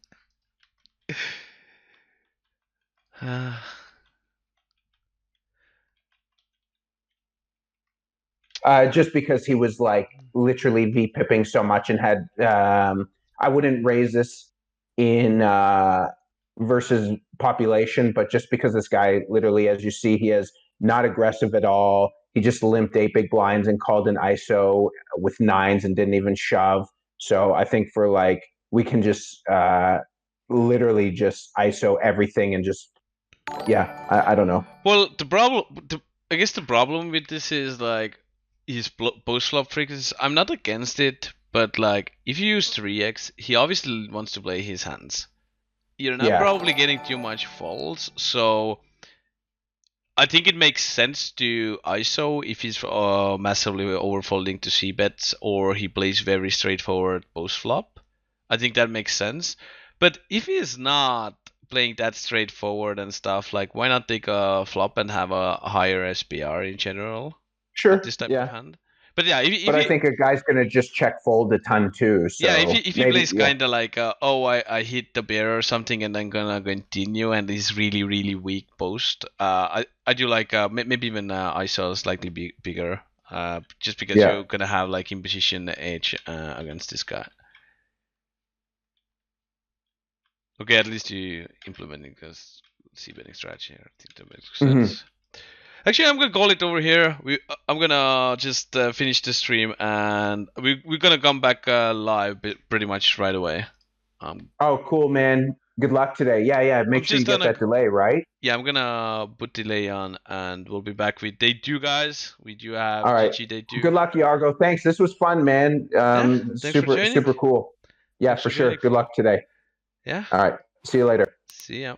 Just because he was like literally V-pipping so much and had, I wouldn't raise this in versus population, but just because this guy literally, as you see, he is not aggressive at all. He just limped 8 big blinds and called an ISO with 9s and didn't even shove. So I think for like, we can just literally just ISO everything and just, yeah, I don't know. Well, I guess the problem with this is like his post flop frequencies. I'm not against it, but like if you use 3x, he obviously wants to play his hands. You're not probably getting too much folds, so I think it makes sense to ISO if he's massively overfolding to C bets or he plays very straightforward post flop. I think that makes sense. But if he is not playing that straightforward and stuff, like why not take a flop and have a higher SPR in general with Sure. this type of Yeah. hand? But yeah, if But I he think a guy's going to just check fold a ton too. yeah, So if he maybe, plays yeah. kind of like, oh, I hit the bear or something, and I'm gonna continue, and he's really weak post. I do like maybe even ISO slightly bigger, just because Yeah. you're gonna have like imposition edge against this guy. Okay, at least you implementing this c-betting strategy here. I think that makes sense. Actually, I'm gonna call it over here. I'm gonna just finish the stream, and we're gonna come back live pretty much right away. Oh, cool, man. Good luck today. Yeah. Make sure you get that delay, right? Yeah, I'm gonna put delay on, and we'll be back with day 2, guys. We do have All right. GG day 2. Good luck, Yargo. Thanks. This was fun, man. Thanks for joining. Super cool. Yeah, Thanks for for sure. joining. Good luck today. Yeah. All right. See you later. See ya.